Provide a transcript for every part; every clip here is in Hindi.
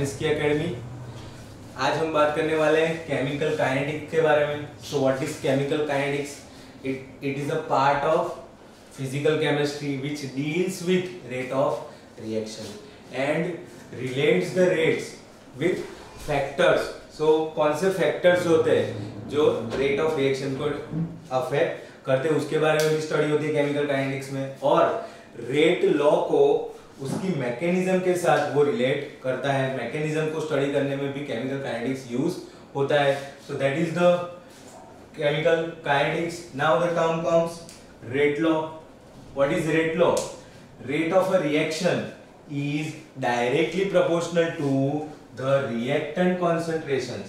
Chemistry academy. आज हम बात करने वाले हैं केमिकल काइनेटिक्स के बारे में। So what is chemical kinetics? It is a part of physical chemistry which deals with rate of reaction and relates the rates with factors. So कौन से फैक्टर्स होते हैं जो रेट ऑफ रिएक्शन को अफेक्ट करते हैं, उसके बारे में भी स्टडी होती है केमिकल काइनेटिक्स में। और रेट लॉ को उसकी मैकेनिज्म के साथ वो रिलेट करता है। मैकेनिज्म को स्टडी करने में भी केमिकल काइनेटिक्स यूज होता है। So that is the chemical kinetics. Now the term comes rate law. What is rate law? Rate of a reaction is directly proportional to the reactant concentrations,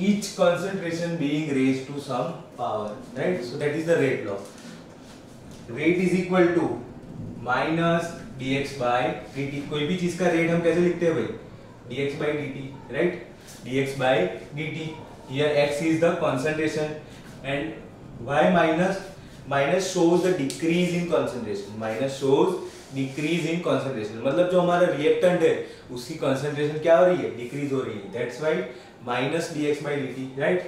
each concentration being raised to some power, right? So that is the rate law. Rate is equal to minus dx by dt. कोई भी चीज का रेट हम कैसे लिखते हैं भाई? dx by dt, right? dx by dt. Here x is the concentration and why minus? Minus shows the decrease in concentration. Minus shows decrease in concentration, मतलब जो हमारा रिएक्टेंट है उसकी कॉन्सेंट्रेशन क्या हो रही है? डिक्रीज हो रही है। That's why minus dx by dt, right?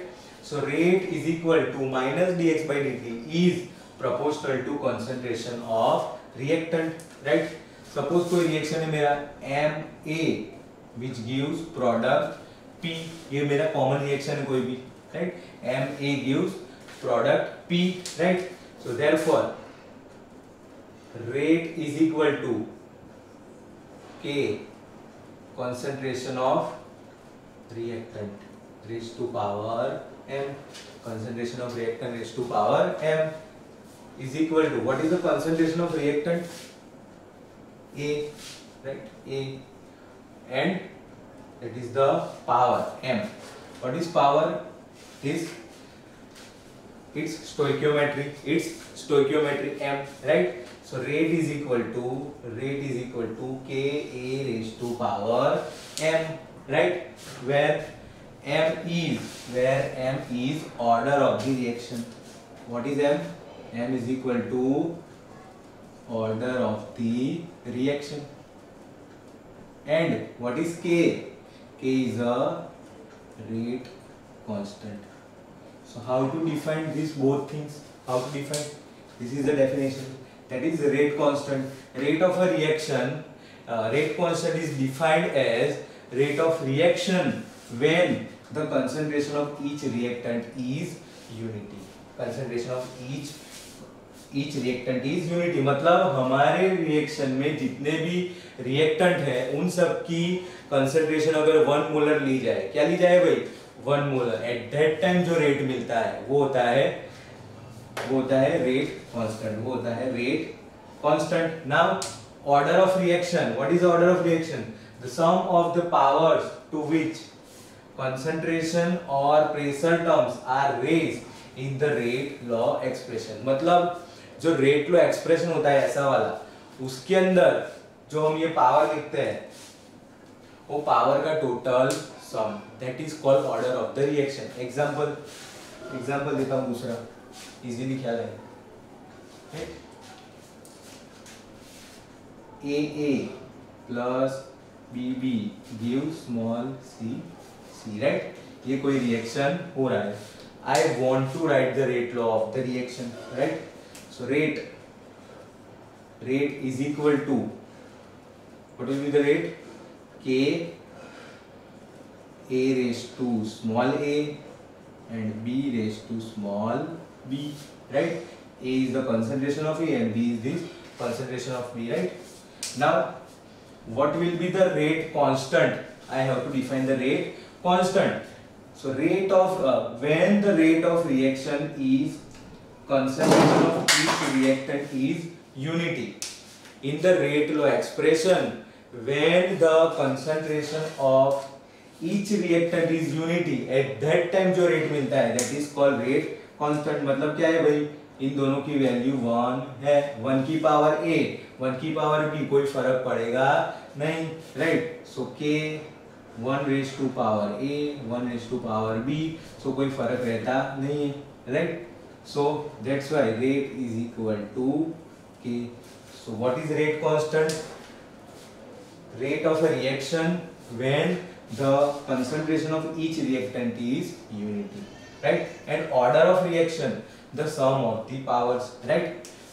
So rate is equal to minus dx by dt is proportional to concentration of reactant, right? Suppose कोई रिएक्शन है मेरा Ma which gives product P, ये मेरा कॉमन रिएक्शन है कोई भी, right? Ma gives product P, right? So therefore rate is equal to K concentration of reactant raised to power m. Concentration of reactant raised to power m is equal to, what is the concentration of reactant? A, right? A, and that is the power m. What is power? It's stoichiometry. It's stoichiometry m, right? So rate is equal to Ka raised to power m, right? Where m is order of the reaction. What is m? M is equal to order of the reaction. And what is K? K is a rate constant. So how to define these both things? How to define? This is the definition. That is the rate constant. Rate of a reaction, rate constant is defined as rate of reaction when the concentration of each reactant is unity. Concentration of each reactant is unity. मतलब हमारे रिएक्शन में जितने भी रिएक्टेंट हैं उन सब की कंसंट्रेशन अगर 1 मोलर ली जाए, क्या ली जाए भाई? 1 मोलर। एट दैट टाइम जो रेट मिलता है वो होता है रेट कांस्टेंट, वो होता है rate constant. Now order of reaction, what is order of reaction? The sum of the powers to which concentration or pressure terms are raised in the rate law expression. मतलब जो रेट लॉ एक्सप्रेशन होता है ऐसा वाला, उसके अंदर जो हम ये पावर लिखते हैं वो पावर का total sum, that is called order of the reaction. Example देता हूं दूसरा, इजीली ख्याल है। AA plus BB gives small c, right? ये कोई रिएक्शन हो रहा है। I want to write the rate law of the reaction, right? So rate is equal to, what will be the rate? K A raised to small a and B raised to small b, right? A is the concentration of A and B is the concentration of B, right? Now what will be the rate constant? I have to define the rate constant. So rate of when the rate of reaction is concentration of each reactant is unity. In the rate law expression, when the concentration of each reactant is unity, at that time जो rate मिलता है that is called rate constant। मतलब क्या है भाई? इन दोनों की वैल्यू 1 है। 1 की पावर a, 1 की पावर b, कोई फर्क पड़ेगा नहीं, right? So k 1 raise to power a, 1 raise to power b, so कोई फर्क रहता नहीं है, right? So that's why rate is equal to k. So what is rate constant? Rate of a reaction when the concentration of each reactant is unity, right? And order of reaction the sum of the powers, right?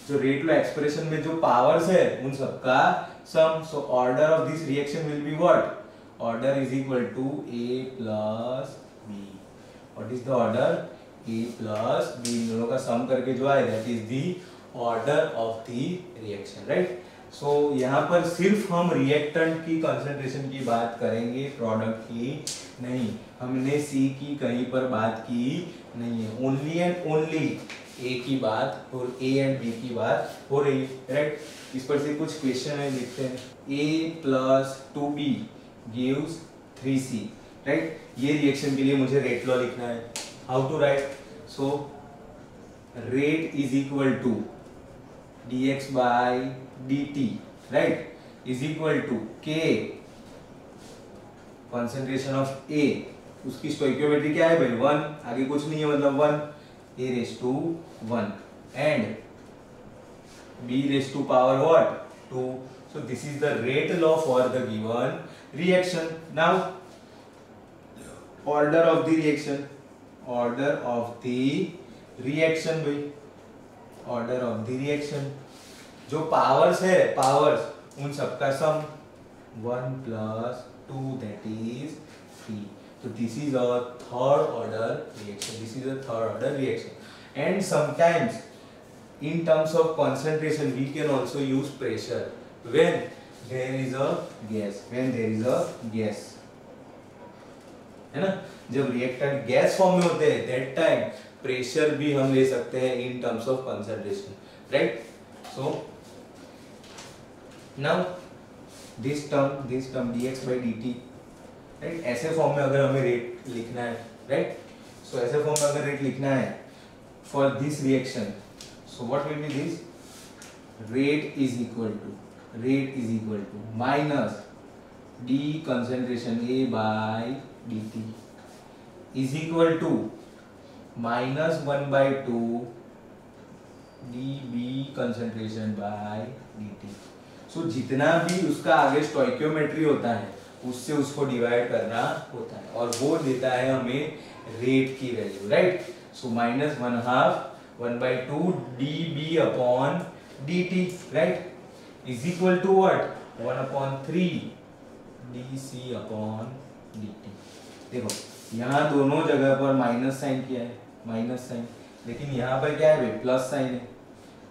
जो रेट लॉ एक्सप्रेशन में जो पावर्स है उन सबका sum. So order of this reaction will be what? Order is equal to a plus b. What is the order? a plus b. इन दोनों का सम करके जो आए that is the order of the reaction, right? So यहाँ पर सिर्फ हम रिएक्टेंट की कंसंट्रेशन की बात करेंगे, प्रोडक्ट की नहीं. हमने C की कहीं पर बात की नहीं है. ओनली एंड ओनली A की बात और A एंड B की बात हो रही है, राइट? इस पर से कुछ क्वेश्चन है, देखते हैं. A plus 2B gives 3C, right? ये रिएक्शन के लिए मुझे रेट लॉ लिखना है. How to write? So rate is equal to dx by dt, right, is equal to K concentration of A. उसकी स्टोइकियोमेट्री क्या है भाई? 1. आगे कुछ नहीं है, मतलब 1 a raised to 1 and b raised to power what? 2. So this is the rate law for the given reaction. Now order of the reaction, order of the reaction भाई, ऑर्डर ऑफ द रिएक्शन. जो पावर्स है, पावर्स उन सबका सम 1 प्लस 2 दैट इज 3. तो this is a third order reaction. This is a third order reaction. And sometimes in terms of concentration we can also use pressure when there is a gas, when there is a gas, है ना? जब रिएक्टेंट गैस फॉर्म में होते हैं that time प्रेशर भी हम ले सकते हैं in terms of concentration, right? So now this term dx by dt, right? ऐसे फॉर्म में अगर हमें रेट लिखना है, right? So ऐसे फॉर्म में अगर रेट लिखना है for this reaction, so what will be this? Rate is equal to minus d concentration A by dt is equal to minus 1 by 2 dB concentration by dt. So जितना भी उसका आगे स्टोइकियोमेट्री होता है उससे उसको डिवाइड करना होता है और वो देता है हमें रेट की value, right? So minus 1 by 2 dB upon dt, right, is equal to what? 1/3 dC upon dt. देखो यहाँ दोनों जगह पर माइनस साइन किया है, माइनस साइन, लेकिन यहाँ पर क्या है? प्लस साइन है.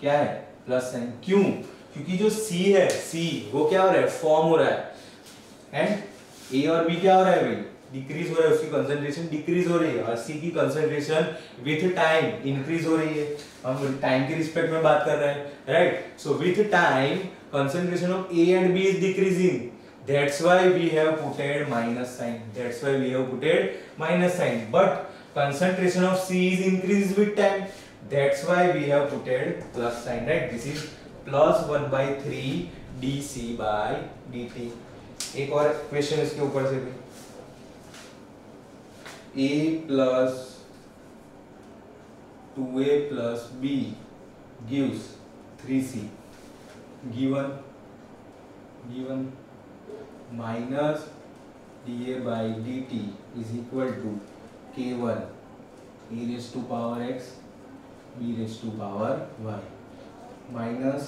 क्या है? Plus sign. क्यों? क्योंकि जो C है, C वो क्या हो रहा है? फॉर्म हो रहा है. एंड A और B क्या हो रहा है भाई? डिक्रीज हो रहा है, उसकी कंसंट्रेशन डिक्रीज हो रही है और C की कंसंट्रेशन विथ टाइम इंक्रीज हो रही है. हम टाइम के रिस्पेक्ट में बात कर रहे हैं, right? So with time concentration of A and B is decreasing. That's why we have putted minus sign. But concentration of C is increased with time. That's why we have putted plus sign, right? This is plus 1/3 dC by dt. एक और क्वेश्चन इसके ऊपर से भी. A plus 2A plus B gives 3C. Given minus dA by dt is equal to K1 A raised to power x B raised to power y minus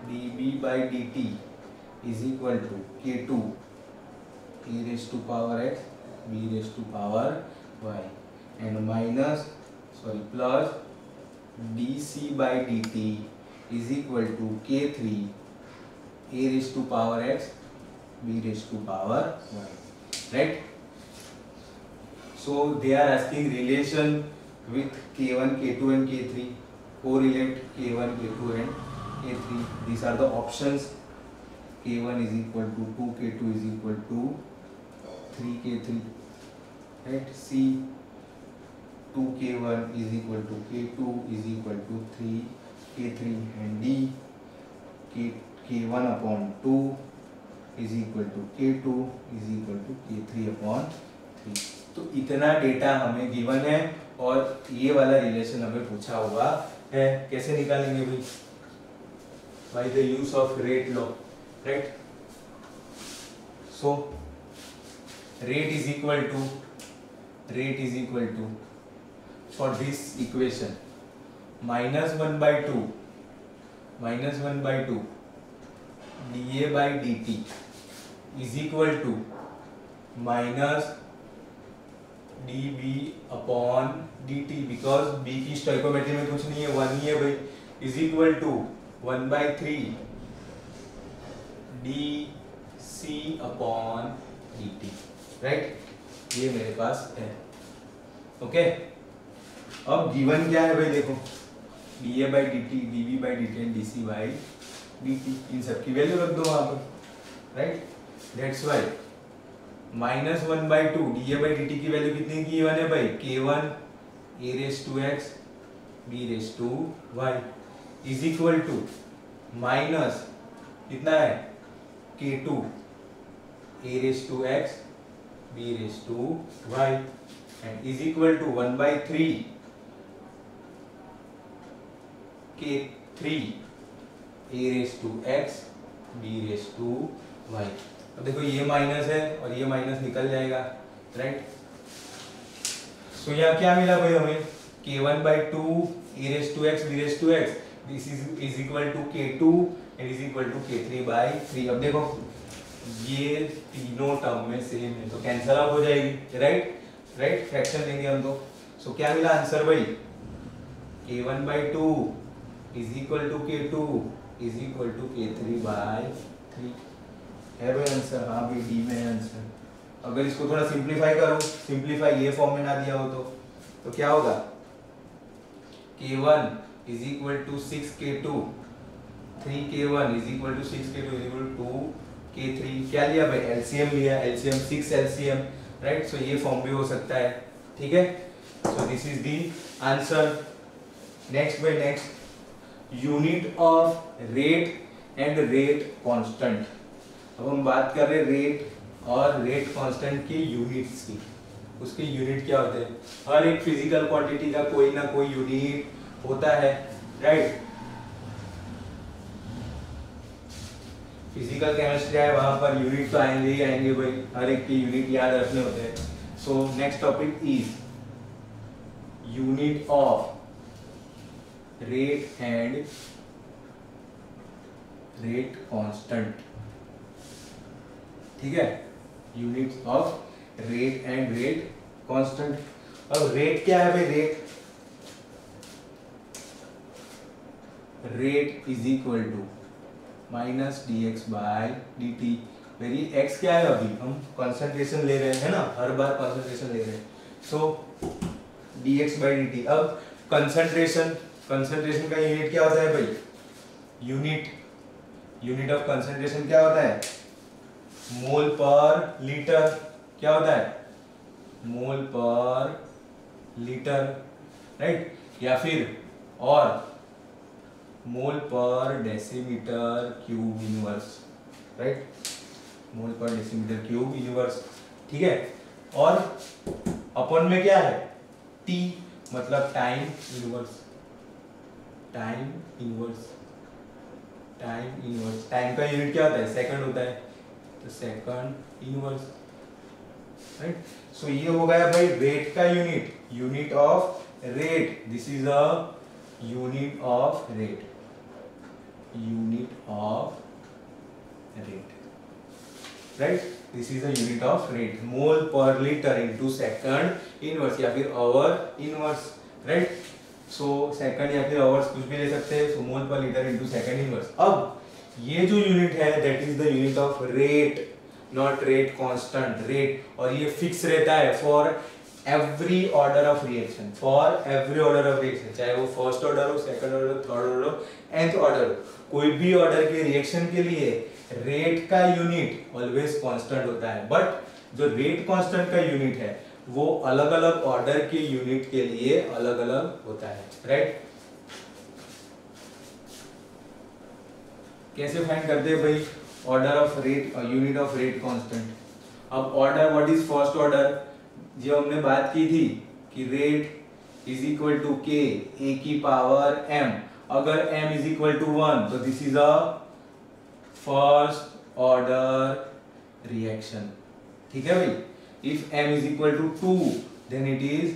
dB by dt is equal to K2 A raised to power x B raised to power y and plus dC by dt is equal to K3 A raised to power x B raised to power y, right? So they are asking relation with K1, K2 and K3. Correlate K1, K2 and K3. These are the options. K1 is equal to 2, K2 is equal to 3K3, right? C 2K1 is equal to K2 is equal to 3K3 and D K1 upon 2 is equal to K2 is equal to K3 upon 3. तो इतना डेटा हमें गिवन है और ये वाला रिलेशन हमें पूछा हुआ है. कैसे निकालेंगे भाई? By the use of rate law, right? So rate is equal to for this equation minus 1 by 2 dA by dt is equal to minus dB upon dt, because B की स्टोइकोमेट्री में कुछ नहीं है, 1 ही है भाई, is equal to 1 by 3 dC upon dt, right? ये मेरे पास है, ओके। अब गिवन क्या है भाई, देखो dA by dt, dB by dt and dC by dt, इन सब की वैल्यू रख दो वहां पर, right? That's why minus 1 by 2 dA by dt की वैल्यू कितनी की है भाई, k1 a raised to x b raised to y is equal to minus कितना है, k2 a raised to x b raised to y and is equal to 1 by 3 k3 a raised to x b raised to y। अब देखो ये माइनस है और ये माइनस निकल जाएगा, राइट? सो यहाँ क्या मिला भाई हमें, k1 by 2 a raised to x b raised to x, this is equal to k2 and is equal to k3 by 3। अब देखो ये तीनों टर्म में सेम है तो कैंसल आउट हो जाएगी, राइट? फ्रैक्शन लेंगे हम तो। सो क्या मिला आंसर भाई, k1 by 2 is equal to k2 is equal to k3 by 3 है भाई आंसर। हाँ भाई डी में है आंसर। अगर इसको थोड़ा सिंप्लीफाई करो, सिंप्लीफाई ये फॉर्म में ना दिया हो तो क्या होगा, k1 is equal to 6k2 3k1 is equal to 6k2 is equal to 2k3, क्या लिया भाई, एलसीएम लिया, एलसीएम 6 एलसीएम, राइट? सो ये फॉर्म भी हो सकता है, ठीक है? So this is the answer. Next भाई, next unit of rate and rate constant. अब हम बात कर रहे रेट और रेट कांस्टेंट की यूनिट्स की। उसके यूनिट क्या होते हैं, हर एक फिजिकल क्वांटिटी का कोई ना कोई यूनिट होता है, राइट? फिजिकल केमिस्ट्री है, वहां पर यूनिट तो आएंगे ही आएंगे भाई, हर एक की यूनिट याद रखने होते हैं। So next topic is unit of rate and rate constant, ठीक है? Units of rate and rate constant. अब रेट क्या है भाई, rate is equal to minus dx by dt। Very x क्या है, अभी हम कंसंट्रेशन ले रहे हैं ना, हर बार कंसंट्रेशन ले रहे हैं। सो dx बाय dt। अब कंसंट्रेशन का यूनिट क्या होता है भाई, यूनिट ऑफ कंसंट्रेशन क्या होता है, मोल पर लीटर। क्या होता है, मोल पर लीटर, राइट? या फिर और मोल पर डेसीमीटर क्यूब इनवर्स, राइट? मोल पर डेसीमीटर क्यूब इनवर्स, ठीक है? और अपन में क्या है, T मतलब टाइम इनवर्स। टाइम का यूनिट क्या होता है, सेकंड होता है, तो सेकंड इनवर्स, राइट? सो ये हो गया भाई रेट का unit of rate. This is a unit of rate, right? This is a unit of rate, mole पर लीटर इनटू सेकंड इनवर्स या फिर hour inverse, right? So second या फिर आवर्स कुछ भी ले सकते हैं। सो मोल पर लीटर इनटू सेकंड इनवर्स। अब ये जो यूनिट है that is the unit of rate, not rate constant, rate. और ये फिक्स रहता है for every order of reaction, चाहे वो फर्स्ट ऑर्डर हो, सेकंड ऑर्डर, थर्ड ऑर्डर हो, nth ऑर्डर हो, कोई भी ऑर्डर के रिएक्शन के लिए रेट का यूनिट ऑलवेज कांस्टेंट होता है। बट जो रेट कांस्टेंट का यूनिट है वो अलग अलग ऑर्डर के यूनिट के लिए अलग अलग होता है, राइट? कैसे फाइंड करते हैं भाई order of rate, unit of rate constant? अब order, what is first order, जो हमने बात की थी कि rate is equal to K ए की पावर m। अगर m इज इक्वल टू 1 तो this is a first order reaction, ठीक है भाई? If m is equal to 2, then it is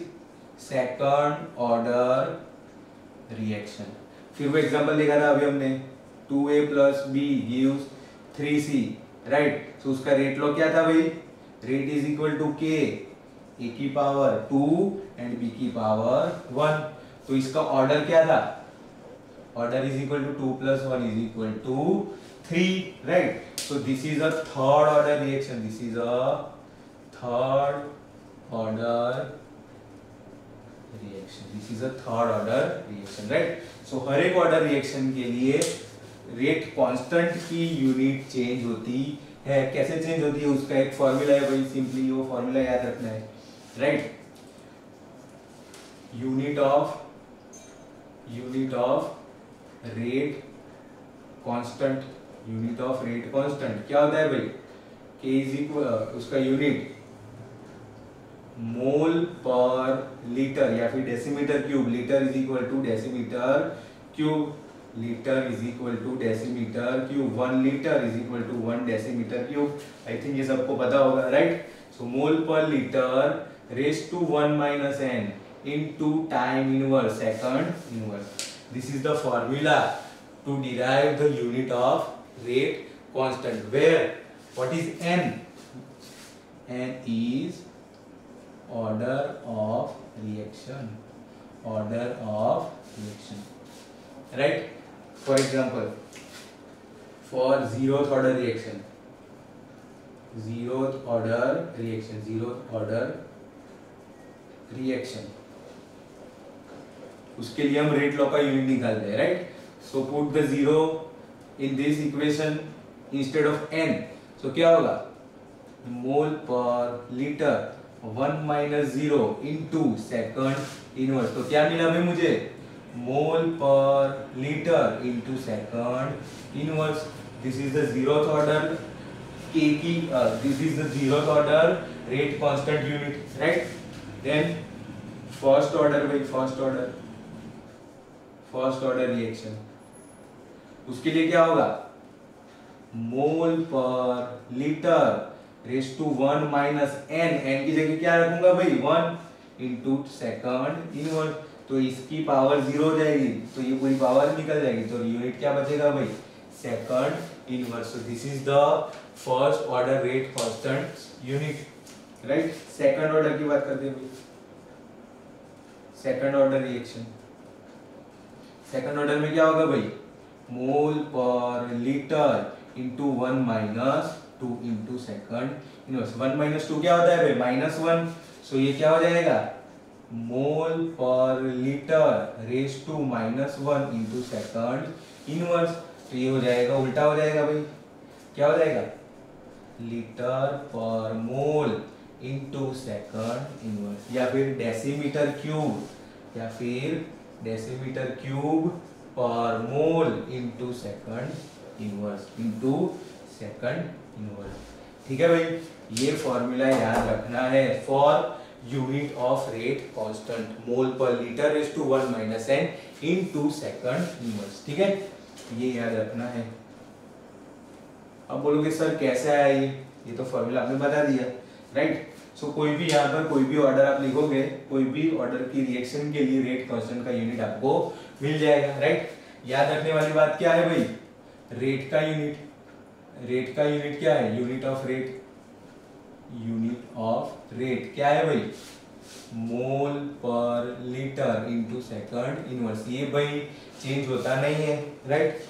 second order reaction. फिर वो एग्जांपल देखा था अभी हमने 2a plus b gives 3c, right? So उसका रेट लॉ क्या था भाई? Rate is equal to k, a की पावर 2 एंड b की पावर 1. तो इसका ऑर्डर क्या था? Order is equal to 2 plus 1 is equal to 3, right? So this is a third order reaction. This is a third order reaction. This is a third order reaction, right? So हर एक ऑर्डर रिएक्शन के लिए रेट कांस्टेंट की यूनिट चेंज होती है. कैसे चेंज होती है? उसका एक फॉर्मूला है भाई, सिंपली वो फॉर्मूला याद रखना है, right? Unit of rate constant. Unit of rate constant क्या होता है भाई? k इज इक्वल, उसका यूनिट मोल पर लीटर या फिर decimetre cube. Litre is equal to decimetre cube. Litre is equal to decimetre cube. 1 litre is equal to 1 decimetre cube. I think ये सबको पता होगा, राइट? सो मोल पर litre raise to 1 minus n into time inverse, second inverse. This is the formula to derive the unit of rate constant. Where what is n? N is order of reaction. Order of reaction. Right? For example, for zeroth order reaction. Zeroth order reaction. Zeroth order reaction. उसके लिए हम रेट लॉ का यूनिट निकालते हैं, right? So put the zero in this equation instead of n. So क्या होगा? मोल पर litre 1 minus 0 into second inverse. तो क्या मिला भाई मुझे? मोल पर litre into second inverse. This is the zeroth order k की, this is the zeroth order rate constant unit, right? Then first order भाई, फर्स्ट ऑर्डर रिएक्शन. उसके लिए क्या होगा? मोल पर litre raise to 1 minus n. n की जगह क्या रखूंगा भाई? 1 इनटू सेकंड इनवर्स. तो इसकी पावर 0 हो जाएगी, तो ये पूरी पावर निकल जाएगी. तो यूनिट क्या बचेगा भाई? Second inverse. So this is the first order rate constant unit, right? Second order की बात करते हैं भाई. Second order reaction. Second order में क्या होगा भाई? मोल पर litre into 1 minus 2 into second inverse. 1 minus 2 क्या होता है भाई? माइनस 1. सो ये क्या हो जाएगा? मोल पर litre raise to minus 1 into second inverse. तो ये हो जाएगा, उल्टा हो जाएगा भाई. क्या हो जाएगा? लीटर पर मोल इंटू सेकंड इनवर्स. या फिर डेसीमीटर क्यूब, या फिर डेसीमीटर क्यूब पर mole into second inverse, into second inverse. ठीक है भाई? ये फॉर्मूला याद रखना है for unit of rate constant. Mole पर litre raise to 1 minus n into second inverse. ठीक है? ये याद रखना है. अब बोलोगे सर कैसे आया ये तो फॉर्मूला आपने बता दिया, राइट? सो कोई भी यहाँ पर कोई भी ऑर्डर आप लिखोगे, कोई भी ऑर्डर की रिएक्शन के लिए रेट कांस्टेंट का यूनिट आपको मिल जाएगा, राइट? याद रखने वाली बात क्या है भाई? रेट का यूनिट. रेट का यूनिट क्या है? Unit of rate. Unit of rate क्या है भाई? मोल पर लीटर इंटू सेकंड इनवर्स. ये भाई चेंज होता नहीं है, राइट?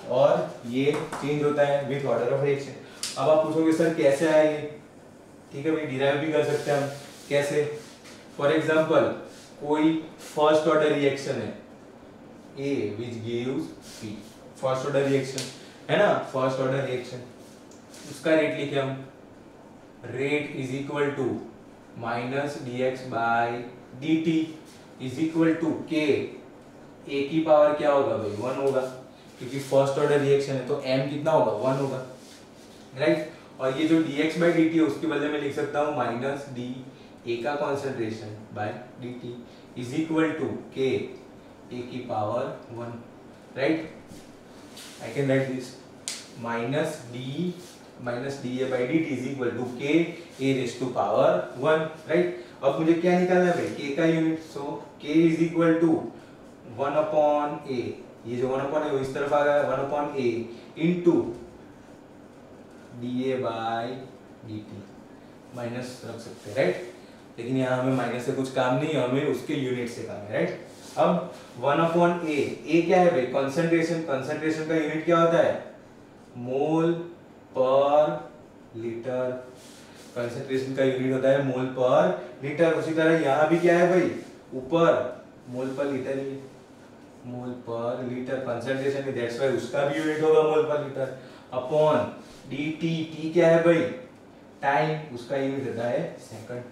और ये चेंज होता है विथ ऑर्डर ऑफ रिएक्शन. अब आप पूछोगे सर कैसे आया ये? ठीक है भाई, डिराइव भी कर सकते हैं हम. कैसे? फॉर एग्जांपल कोई फर्स्ट ऑर्डर रिएक्शन है A which gives P. First order reaction है ना? फर्स्ट ऑर्डर रिएक्शन, उसका रेट लिखे हम. Rate is equal to minus dx by dt is equal to k. A की पावर क्या होगा भाई? 1 होगा, क्योंकि फर्स्ट ऑर्डर रिएक्शन है. तो m कितना होगा? 1 होगा, राइट? और ये जो dx बाय dt है उसके बदले में लिख सकता हूँ माइनस d a का concentration by dt is equal to k a की power 1, right? I can write this minus d minus D A by D T is equal to K A raise to power 1, right. अब मुझे क्या निकालना है भाई, के का यूनिट, सो के इज इक्वल टू 1 अपॉन ए, ये जो 1 अपॉन ए वो इस तरफ आ गया, 1 upon A into D A by D T, minus रख सकते हैं, राइट। लेकिन यहाँ हमें माइनस से कुछ काम नहीं है, हमें उसके यूनिट से काम है, राइट। अब 1 अपॉन ए क्या है भाई, कंसंट्रेशन, कंसंट्रेशन का यूनिट क्या होता है, मोल पर लीटर, कंसंट्रेशन का यूनिट होता है मोल पर लीटर। उसी तरह यहाँ भी क्या है भाई, ऊपर मोल पर लीटर ही, मोल पर लीटर कंसंट्रेशन है, दैट्स व्हाई उसका भी यूनिट होगा मोल पर litre, upon D T, T क्या है भाई, टाइम, उसका यूनिट होता है सेकंड।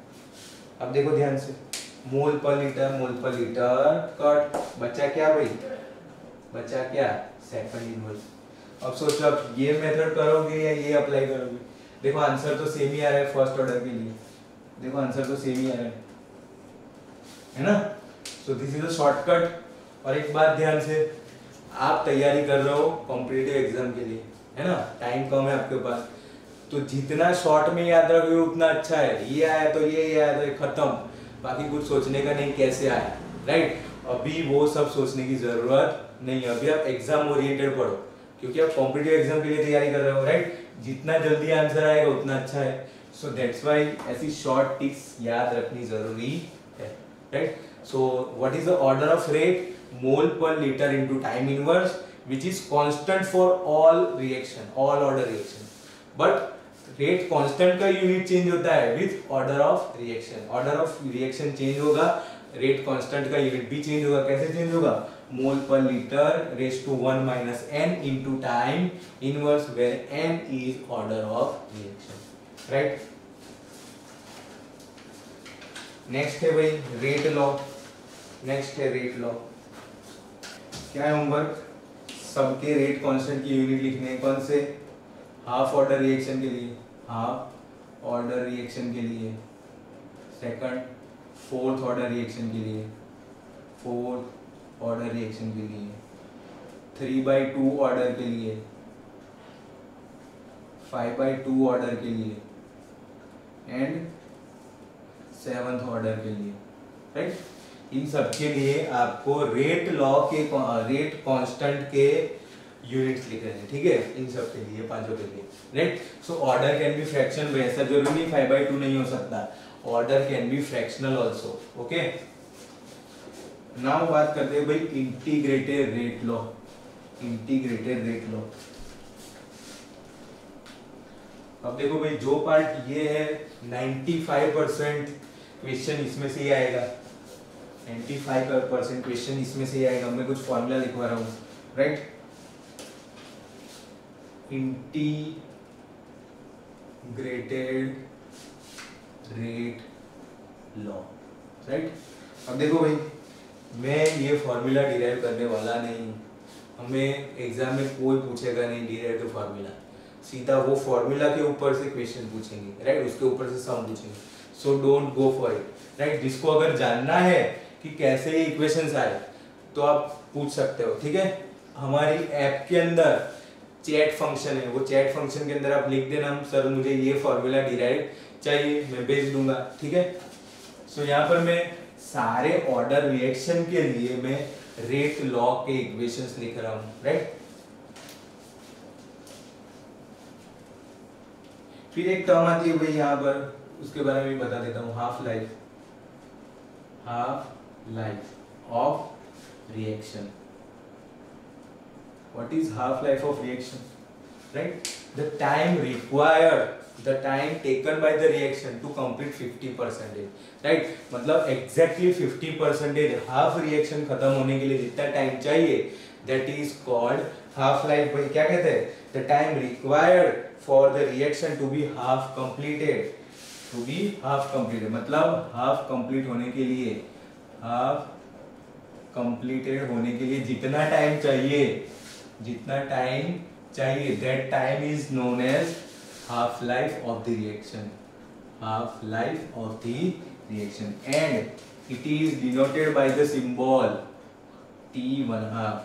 अब देखो ध्यान से, मोल पर लीटर कट, बचा क्या भाई, बचा क्या, सेकंड इनवर्स। अब सोचो आप ये मेथड करोगे या ये अप्लाई करोगे, देखो आंसर तो सेम ही आ रहा है फर्स्ट ऑर्डर के लिए, देखो आंसर तो सेम ही आ रहा है ना। सो दिस इज अ शॉर्टकट। और एक बात ध्यान से, आप तैयारी कर रहे हो कॉम्पिटिटिव एग्जाम के लिए, है ना, टाइम कम है आपके पास, तो जितना शॉर्ट में याद रखोगे उतना अच्छा है। ये आया तो ये आया तो ये खत्म, बाकी कुछ सोचने का नहीं कैसे आया, राइट। अभी वो सब सोचने की जरूरत नहीं है, अभी आप एग्जाम ओरिएंटेड पढ़ो, क्योंकि आप कॉम्पिटिटिव एग्जाम के लिए तैयारी कर रहे हो, राइट। जितना जल्दी आंसर आएगा उतना अच्छा है। सो दैट्स व्हाई ऐसी शॉर्ट टिप्स याद रखनी जरूरी है, right. So what is the order of rate, mole पर litre into time inverse, which is constant for all reaction, all order reaction, but rate constant का यूनिट चेंज होता है with order of reaction, order of reaction change होगा, रेट कांस्टेंट का यूनिट भी चेंज होगा। कैसे चेंज होगा, मोल पर litre raise to 1 minus N into time inverse, where N is order of reaction, right. Next है भाई रेट लॉ, नेक्स्ट है रेट लॉ। क्या है होमवर्क, सबके रेट कांस्टेंट की यूनिट लिखने हैं, कौन से, हाफ ऑर्डर रिएक्शन के लिए, हाफ ऑर्डर रिएक्शन के लिए, सेकंड फोर्थ ऑर्डर रिएक्शन के लिए, फोर्थ ऑर्डर रिएक्शन के लिए, 3/2 ऑर्डर के लिए, 5/2 ऑर्डर के लिए एंड 7th ऑर्डर के लिए, राइट। इन सब के लिए आपको रेट लॉ के, रेट कांस्टेंट के यूनिट्स लिख रहे हैं, ठीक है, इन सब के लिए, पांचों के लिए, right. So order can be fraction, वैसा जरूरी नहीं 5/2 नहीं हो सकता, order can be fractional also, okay. Now बात करते हैं भाई integrated rate law, integrated rate law. अब देखो भाई जो पार्ट ये है 95% क्वेश्चन इसमें से ही आएगा, 95% क्वेश्चन इसमें से ही आएगा। मैं कुछ फॉर्मूला लिखवा रहा हूँ, right. Integrated rate law, right. अब देखो भाई मैं ये फॉर्मूला डिराइव करने वाला नहीं, हमें एग्जाम में कोई पूछेगा नहीं डिराइव फॉर्मूला, सीधा वो फॉर्मूला के ऊपर से क्वेश्चन पूछेंगे, राइट, उसके ऊपर से सम पूछेंगे। So don't go for it, right. जिसको अगर जानना है कि कैसे ये इक्वेशंस आए तो आप पूछ सकते हो, ठीक है। हमारी ऐप के अंदर चैट फंक्शन है, वो चैट फंक्शन के अंदर आप लिख देना सर मुझे ये फॉर्मूला डिराइव चाहिए, मैं भेज दूंगा, ठीक है। सो यहाँ पर मैं सारे ऑर्डर रिएक्शन के लिए मैं रेट लॉ के इक्वेशंस लिख रहा हूँ, राइट। फिर एक टर्म आती है भाई यहाँ पर, उसके बारे में बता देता हूँ, half life, half life of reaction. What is half life of reaction, right? The time required, the time taken by the reaction to complete 50%, right? मतलब exactly 50% half reaction खत्म होने के लिए जितना टाइम चाहिए, that is called half life। भाई क्या कहते हैं, the time required for the reaction to be half completed, to be half completed मतलब half complete होने के लिए, half completed होने के लिए जितना टाइम चाहिए, जितना टाइम चाहिए, that time is known as half life of the reaction, half life of the reaction, and it is denoted by the symbol T1/2,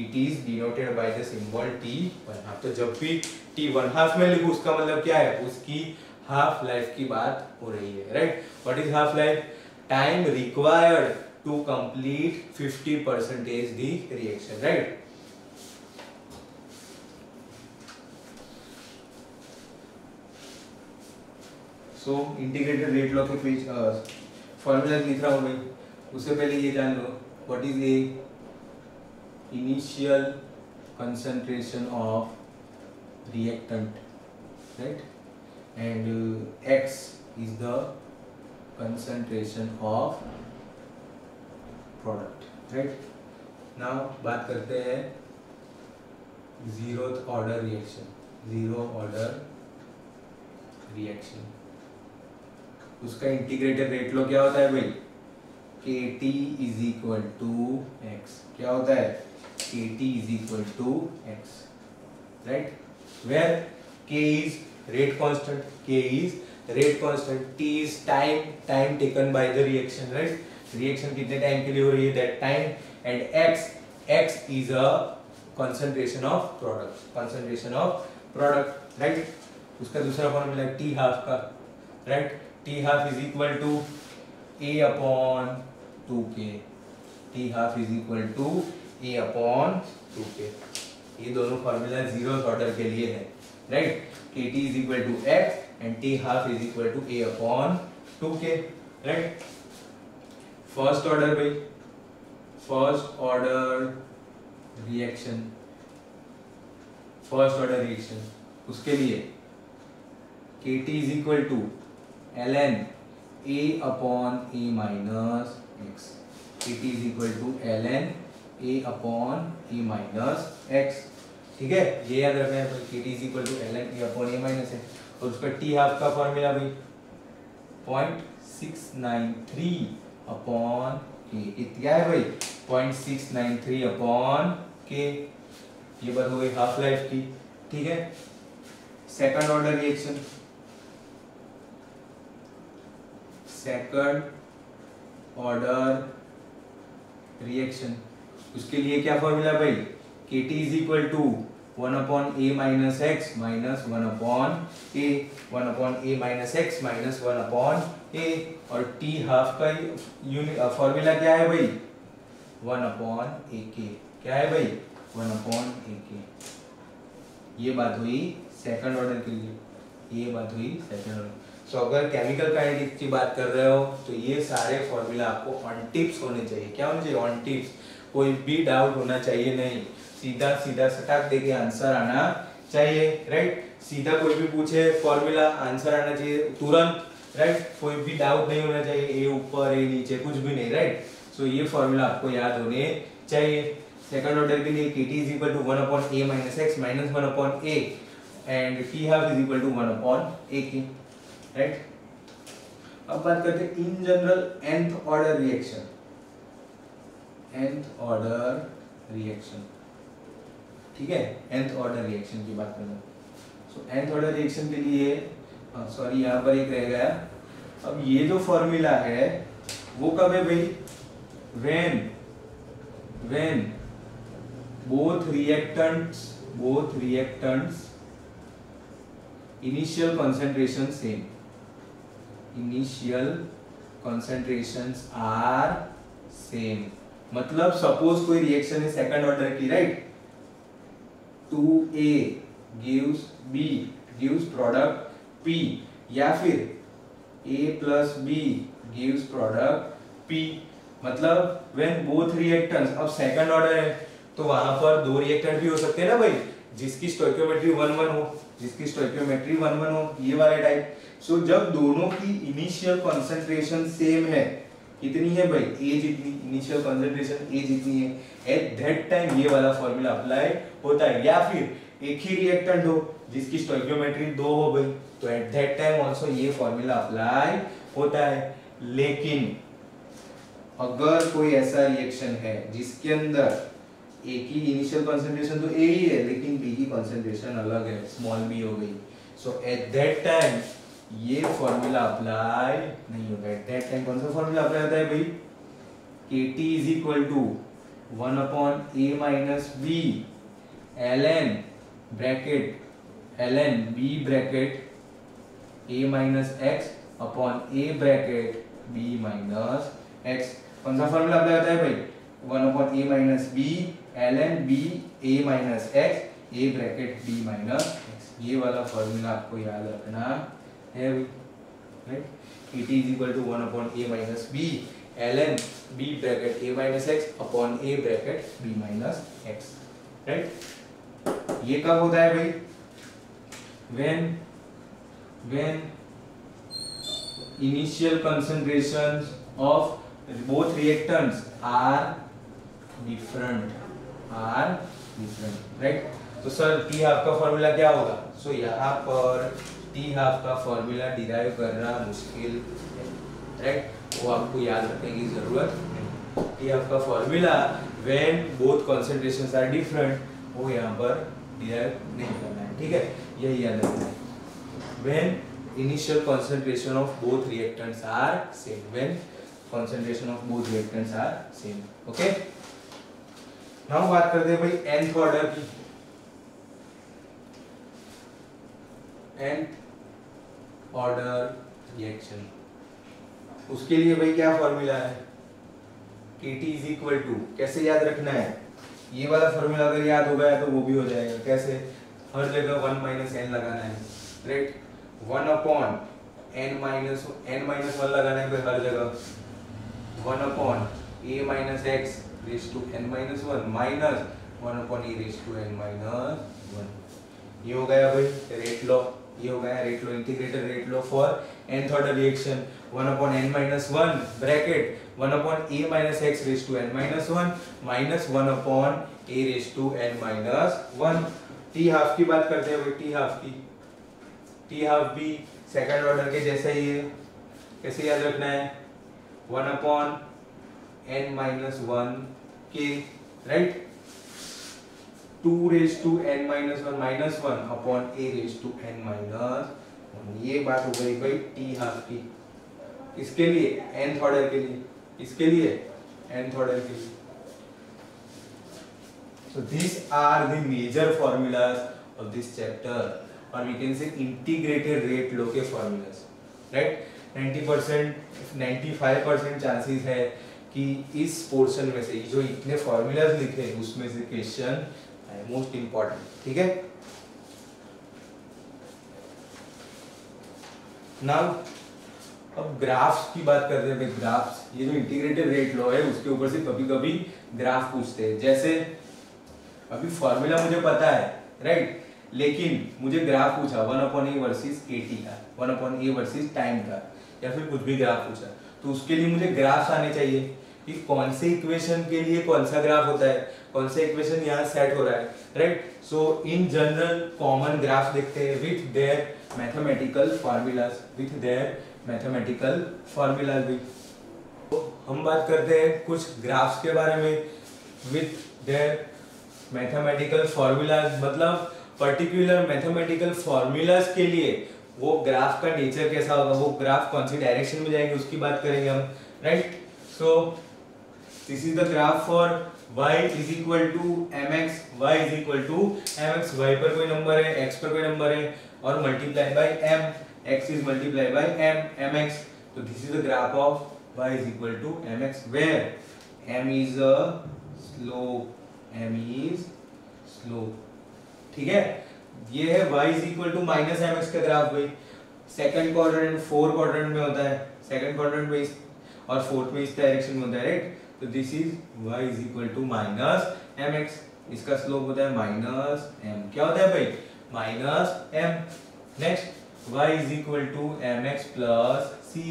it is denoted by the symbol T1/2। तो जब भी T1/2 में लिखूं उसका मतलब क्या है, उसकी हाफ लाइफ की बात हो रही है, right. What is half life? Time required to complete 50% the reaction, right. So integrated rate law के पेज फॉर्मूला लिख रहा हूं भाई, उससे पहले ये जान लो what is a initial concentration of reactant, right, and X is the concentration of product, right। now बात करते हैं zeroth order reaction, zero order reaction। उसका इंटीग्रेटेड रेट लॉ क्या होता है भाई? KT is equal to X। क्या होता है? KT is equal to X, right, where K is rate constant, K is rate constant, T is time taken by the reaction, right, reaction कितने टाइम के लिए हो रही है, that time, and X is a concentration of product, right। उसका दूसरा फॉर्मूला है T half का, right, T half is equal to A upon 2K, T half is equal to A upon 2K। ये दोनों फॉर्मूला जीरो ऑर्डर के लिए है, right. KT is equal to X and T half is equal to A upon 2K, right. First order भाई, फर्स्ट ऑर्डर रिएक्शन, उसके लिए KT is equal to ln A upon A minus X, KT is equal to ln A upon A minus X, ठीक है, ये याद रखना है भाई। KT is equal to ln A upon A minus X, और उसका T हाफ का फॉर्मूला भाई 0.693 अपॉन K, क्या है भाई? 0.693 अपॉन K। ये बात हो गई हाफ लाइफ की, ठीक है। सेकंड ऑर्डर रिएक्शन, उसके लिए क्या फॉर्मूला भाई? KT is equal to 1 upon A minus X minus 1 upon A, 1 upon A minus X minus 1 upon A, और T हाफ का फॉर्मूला क्या है भाई? 1 upon AK, क्या है भाई? 1 upon AK। ये बात हुई सेकंड ऑर्डर के लिए, ये बात हुई सेकंड ऑर्डर। सो अगर केमिकल काइनेटिक्स की बात कर रहे हो तो ये सारे फॉर्मूला आपको ऑन टिप्स होने चाहिए। क्या होने चाहिए? ऑन टिप्स, कोई भी डाउट होना चाहिए नहीं, सीधा सीधा सटाक देके आंसर आना चाहिए, राइट। सीधा कोई भी पूछे फॉर्मूला आंसर आना चाहिए तुरंत, राइट। कोई भी डाउट नहीं होना चाहिए, ए ऊपर ए नीचे कुछ भी नहीं, राइट। सो ये फॉर्मूला आपको याद होने चाहिए। सेकंड ऑर्डर के लिए KT is equal to 1 upon A minus X minus 1 upon A and T half is equal to 1 upon AK, right. अब बात करते हैं in general nth order reaction, nth order reaction, ठीक है। nth ऑर्डर रिएक्शन की बात करते हैं। सो nth ऑर्डर रिएक्शन के लिए सॉरी यहाँ पर एक रह गया। अब ये जो फॉर्मूला है वो कब है भाई? when both reactants initial concentration same, initial concentrations are same। मतलब सपोज कोई रिएक्शन है सेकंड ऑर्डर की, right. 2A gives B gives product P, या फिर A plus B gives product P। मतलब when both reactants, अब सेकंड ऑर्डर है तो वहां पर दो रिएक्टेंट भी हो सकते हैं ना भाई, जिसकी स्टोइकियोमेट्री 1-1 हो, जिसकी स्टोइकियोमेट्री 1-1 हो, ये वाले टाइप। सो जब दोनों की इनिशियल कंसंट्रेशन सेम है, कितनी है भाई? ए जितनी, इनिशियल कंसंट्रेशन ए जितनी है, एट दैट टाइम ये वाला फॉर्मूला अप्लाई होता है। या फिर एक ही रिएक्टेंट हो जिसकी स्टोइकियोमेट्री 2 हो भाई, तो एट दैट टाइम आल्सो ये फॉर्मूला अप्लाई होता है। लेकिन अगर कोई ऐसा रिएक्शन है जिसके अंदर ए की इनिशियल कंसंट्रेशन तो ए ही है लेकिन बी की कंसंट्रेशन अलग है, स्मॉल बी हो गई, सो एट दैट टाइम ये फॉर्मूला अप्लाई नहीं होगा। एट दैट टाइम कौन सा फॉर्मूला अप्लाई होता है भाई? KT is equal to 1 upon a minus b ln bracket ln b bracket a minus x upon a bracket b minus x। कौन सा फॉर्मूला अप्लाई होता है भाई? 1 upon a minus b ln b a minus x a bracket b minus x। ये वाला फॉर्मूला आपको याद रखना है, right? it is equal to 1 upon a minus b ln b bracket a minus x upon a bracket b minus x, right? ये कब होता है भाई? when initial concentrations of both reactants are different, right? तो सर टी हाफ का फॉर्मूला क्या होगा? सो यहाँ पर टी हाफ का फॉर्मूला डिराइव करना मुश्किल है, राइट? वो आपको याद रखने की जरूरत नहीं। टी हाफ का formula when both concentrations are different, वो यहाँ पर डिराइव नहीं करना है, ठीक है? यही याद रखना है। When initial concentration of both reactants are same, when concentration of both reactants are same, okay? Now बात करते हैं भाई nth ऑर्डर की। nth ऑर्डर रिएक्शन, उसके लिए भाई क्या फॉर्मूला है? Kt इज इक्वल टू, कैसे याद रखना है? ये वाला फॉर्मूला अगर याद हो गया तो वो भी हो जाएगा। कैसे? हर जगह 1 माइनस एन लगाना है, राइट? 1 अपॉन n माइनस 1 लगाना है हर जगह। 1 upon a minus X raise to n minus 1 minus 1 upon a raise to n minus 1। ये हो गया भाई रेट लॉ, ये हो गया rate law, integrated rate law for nth order reaction. 1 upon n minus 1 bracket 1 upon a minus x raise to n minus 1 minus 1 upon a raise to n minus 1। T half की बात करते हैं भाई, टी हाफ की। टी हाफ भी सेकंड ऑर्डर के जैसा ही है। कैसे याद रखना है? 1 अपॉन n माइनस 1 के, right? 2 raise to n minus 1 minus 1 upon a raise to n minus 1। ये बात हो गई भाई टी हाफ की। इसके लिए nth ऑर्डर के लिए, इसके लिए nth ऑर्डर के लिए। So these are the major formulas of this chapter, or we can say integrated rate law के formulas, right? 90% 95% चांसेस है कि इस पोर्शन में से जो इतने फॉर्मूलाज लिखे हैं उसमें से क्वेश्चन है मोस्ट इंपॉर्टेंट, ठीक है? नाउ अब ग्राफ्स की बात करते हैं। ग्राफ्स, ये जो इंटीग्रेटेड रेट लॉ है उसके ऊपर से कभी कभी ग्राफ पूछते हैं। जैसे अभी फॉर्मूला मुझे पता है, राइट? लेकिन मुझे ग्राफ पूछा 1 अपॉन ए वर्सेस केटी का, 1 अपॉन ए वर्सेस टाइम का, या फिर कुछ भी ग्राफ पूछा, तो उसके लिए मुझे ग्राफ्स आने चाहिए कि कौन से इक्वेशन के लिए कौन सा ग्राफ होता है, कौन सा इक्वेशन यहाँ सेट हो रहा है, right? So in general common graph देखते हैं with their mathematical formulas, with their mathematical formulas भी। तो हम बात करते हैं कुछ ग्राफ्स के बारे में विथ देयर मैथमेटिकल फॉर्मूलाज, मतलब पर्टिकुलर मैथमेटिकल फॉर्मूलाज के लिए वो ग्राफ का नेचर कैसा होगा, वो ग्राफ कौन सी डायरेक्शन में जाएंगे उसकी बात करेंगे हम, right? So this is the graph for y is equal to mx, y is equal to mx, y पर कोई नंबर है, x पर कोई नंबर है और multiply by m, x is multiply by m, mx। तो this is the graph of y is equal to mx where m is a slope, m is slope, ठीक है? ये है y is equal to minus mx का ग्राफ भाई। सेकंड क्वाड्रेंट, फोर्थ क्वाड्रेंट में होता है, सेकंड क्वाड्रेंट में और फोर्थ में इस डायरेक्शन में होता है, राइट? तो this is y is equal to minus mx, इसका स्लोप होता है माइनस m। क्या होता है भाई? Minus m। Next y is equal to mx plus c।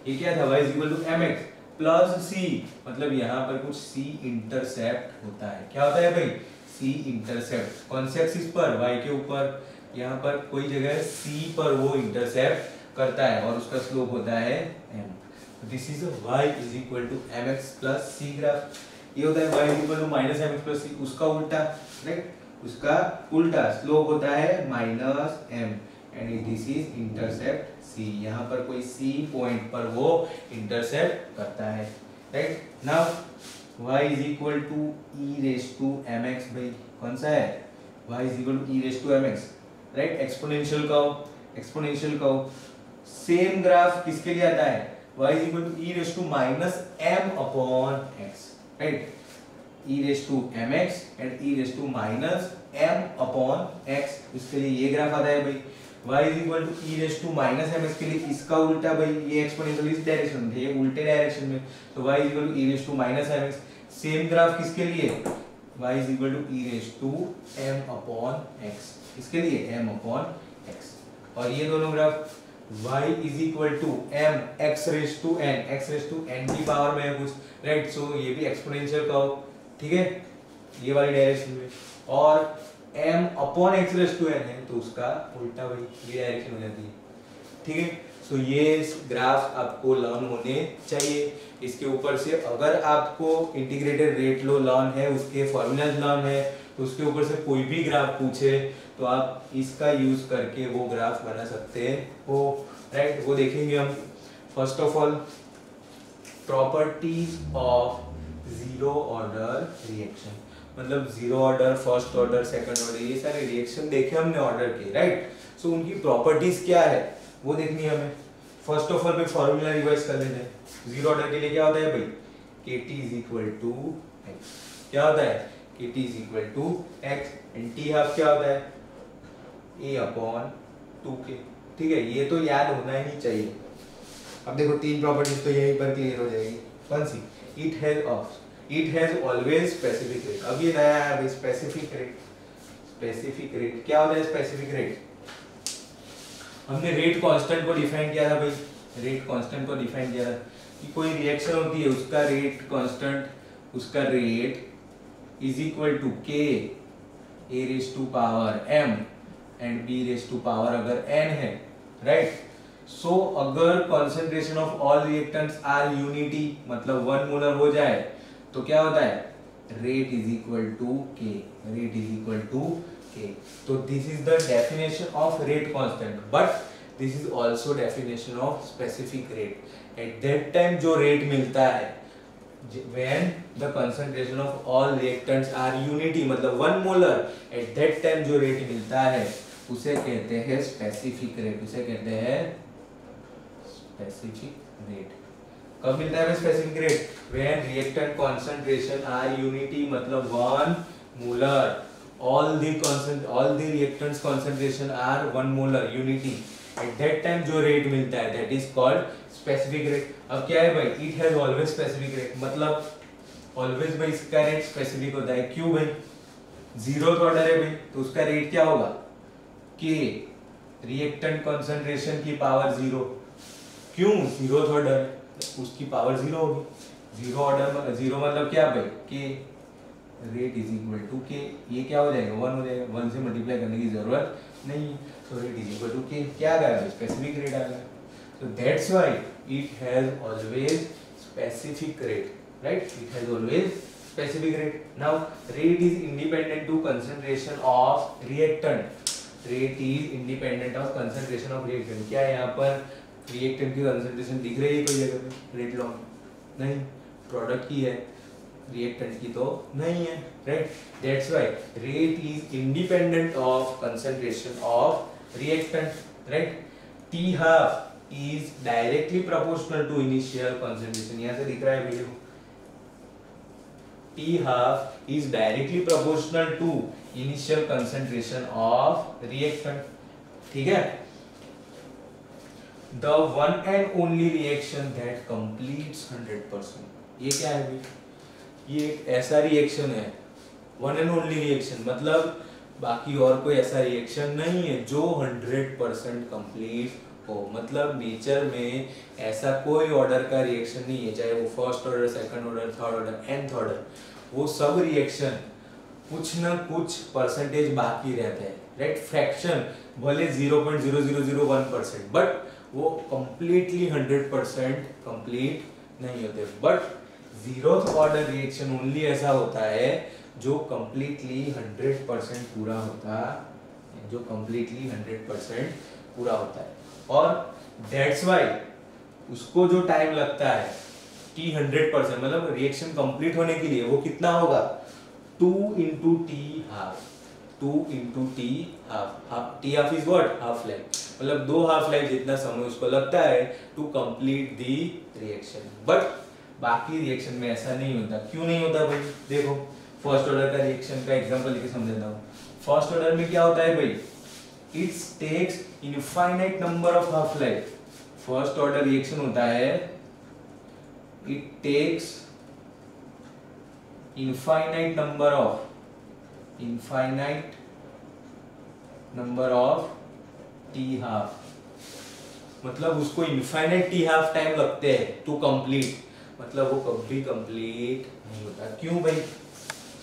ये क्या था? y is equal to mx plus c, मतलब यहाँ पर कुछ c इंटरसेप्ट होता है। क्या होता है भाई? c intercept. कौन से एक्सिस पर? y के ऊपर। यहाँ पर कोई जगह c पर वो इंटरसेप्ट करता है और उसका स्लोप होता है m। This is y is equal to mx plus c graph. ये होता है y is equal to minus mx plus c, उसका उल्टा, राइट? उसका उल्टा स्लोप होता है minus m and this is intercept c। यहाँ पर कोई c पॉइंट पर वो इंटरसेप्ट करता है, right? Now y is equal to E raise to M X. भाई कौन सा है, y is equal to E raise to M X, right. Exponential curve same graph किसके लिए आता है, y is equal to E raise to minus M upon X, right. E raise to M X and E raise to minus M upon X, इसके लिए ये ग्राफ आता है भाई। y is equal to E raise to minus M X के लिए इसका उल्टा भाई, ये एक्सपोनेंशियल इस डायरेक्शन में, ये उल्टे डायरेक्शन में, तो y is equal to E raise to minus M X. Same graph किसके लिए, y is equal to E raise to m upon x, इसके लिए m अपॉन x। और ये दोनों graph y is equal to m x raise to n की पावर में है कुछ, राइट। सो ये भी एक्सपोनेंशियल कर्व, ठीक है, ये वाली डायरेक्शन में। और m upon x raise to n है तो उसका उल्टा भाई ये डायरेक्शन हो जाती है, ठीक है। सो ये ग्राफ आपको लर्न होने चाहिए। इसके ऊपर से अगर आपको इंटीग्रेटेड रेट लो लर्न है, उसके फॉर्मूलाज लर्न है, तो उसके ऊपर से कोई भी ग्राफ पूछे तो आप इसका यूज करके वो ग्राफ बना सकते हो, राइट। वो देखेंगे हम। First of all properties of zero order reaction, मतलब zero order, first order, second order, ये सारे रिएक्शन देखे हमने ऑर्डर के, राइट। सो उनकी प्रॉपर्टीज क्या है वो देखनी है हमें। First of all formula revise कर लेते हैं। जीरो ऑर्डर के लिए क्या होता है भाई, Kt is equal to x, क्या होता है Kt is equal to x and t half क्या होता है a अपॉन 2k, ठीक है। ये तो याद होना ही नहीं चाहिए। अब देखो तीन प्रॉपर्टीज तो यहीं पर क्लियर हो जाएगी। कौन सी, it has always specific rate. अब ये नया है भाई, स्पेसिफिक रेट क्या होता है, स्पेसिफिक रेट। हमने रेट कांस्टेंट को डिफाइन किया था भाई, रेट कांस्टेंट को डिफाइन किया था कि कोई रिएक्शन होती है उसका रेट कांस्टेंट, उसका rate is equal to k a raise to power m and b raise to power अगर n है, राइट। सो अगर concentration of all reactants are unity, मतलब 1 मोलर हो जाए तो क्या होता है, rate is equal to k, rate is equal to k। तो this is the definition of rate constant, but this is also definition of specific rate. At that time जो रेट मिलता है when the concentration of all reactants are unity, मतलब 1 मोलर, at that time जो रेट मिलता है उसे कहते हैं स्पेसिफिक रेट, उसे कहते हैं स्पेसिफिक रेट। कब मिलता है specific rate, when reactant concentration are unity, मतलब 1 molar, all the reactants concentration are 1 molar unity, at that time जो रेट मिलता है that is called specific rate. अब क्या है भाई, it has always specific rate, मतलब ऑलवेज भाई इसका रेट स्पेसिफिक होता है। क्यों भाई, जीरोथ ऑर्डर है भाई तो उसका रेट क्या होगा, के रिएक्टेंट कंसंट्रेशन की पावर 0। क्यों, जीरोथ ऑर्डर उसकी पावर 0 होगी। जीरो ऑर्डर 0 मतलब क्या भाई, के रेट इज इक्वल टू के, ये क्या हो जाएगा 1 हो जाएगा, 1 से मल्टीप्लाई करने की जरूरत नहीं। तो रेट इज इक्वल टू के, क्या आ गया स्पेसिफिक रेट आ गया। So that's why it has always specific rate, right? It has always specific rate. Now rate is independent to concentration of reactant. Rate is independent of concentration of reactant. क्या यहाँ पर reactant की concentration दिख रही है कोई जगह पे rate law? नहीं, product की है, reactant की तो नहीं है, right? That's why rate is independent of concentration of reactant, right? T half is directly proportional to initial concentration. यहाँ से दिख रहा है video, T half is directly proportional to initial concentration of reactant, ठीक है। The one and only reaction that completes 100%, ये क्या है भाई, ये एक ऐसा रिएक्शन है, वन एंड ओनली रिएक्शन, मतलब बाकी और कोई ऐसा रिएक्शन नहीं है जो 100% कंप्लीट हो। मतलब नेचर में ऐसा कोई ऑर्डर का रिएक्शन नहीं है, चाहे वो first order, second order, third order, nth order, वो सब रिएक्शन कुछ ना कुछ परसेंटेज बाकी रहते हैं, राइट। फ्रैक्शन भले 0.0001%, बट वो कंप्लीटली 100% कंप्लीट नहीं होते। But zeroth order reaction only ऐसा होता है जो कंप्लीटली 100% पूरा होता है, जो कंप्लीटली 100% पूरा होता है। और दैट्स वाई उसको जो टाइम लगता है T 100% मतलब रिएक्शन कंप्लीट होने के लिए वो कितना होगा 2 into T half, 2 into T half, T half is what half life, मतलब 2 हाफ लाइफ जितना समय उसको लगता है to complete the reaction. But बाकी रिएक्शन में ऐसा नहीं होता। क्यों नहीं होता भाई? देखो फर्स्ट ऑर्डर का रिएक्शन का एग्जांपल लेके समझाता हूँ। फर्स्ट ऑर्डर में क्या होता है भाई? It takes infinite number of half life. First order reaction होता है it takes infinite number of t half, मतलब उसको इनफाइनाइट टी हाफ टाइम लगते हैं टू कंप्लीट, मतलब वो कभी कंप्लीट नहीं होता। क्यों भाई?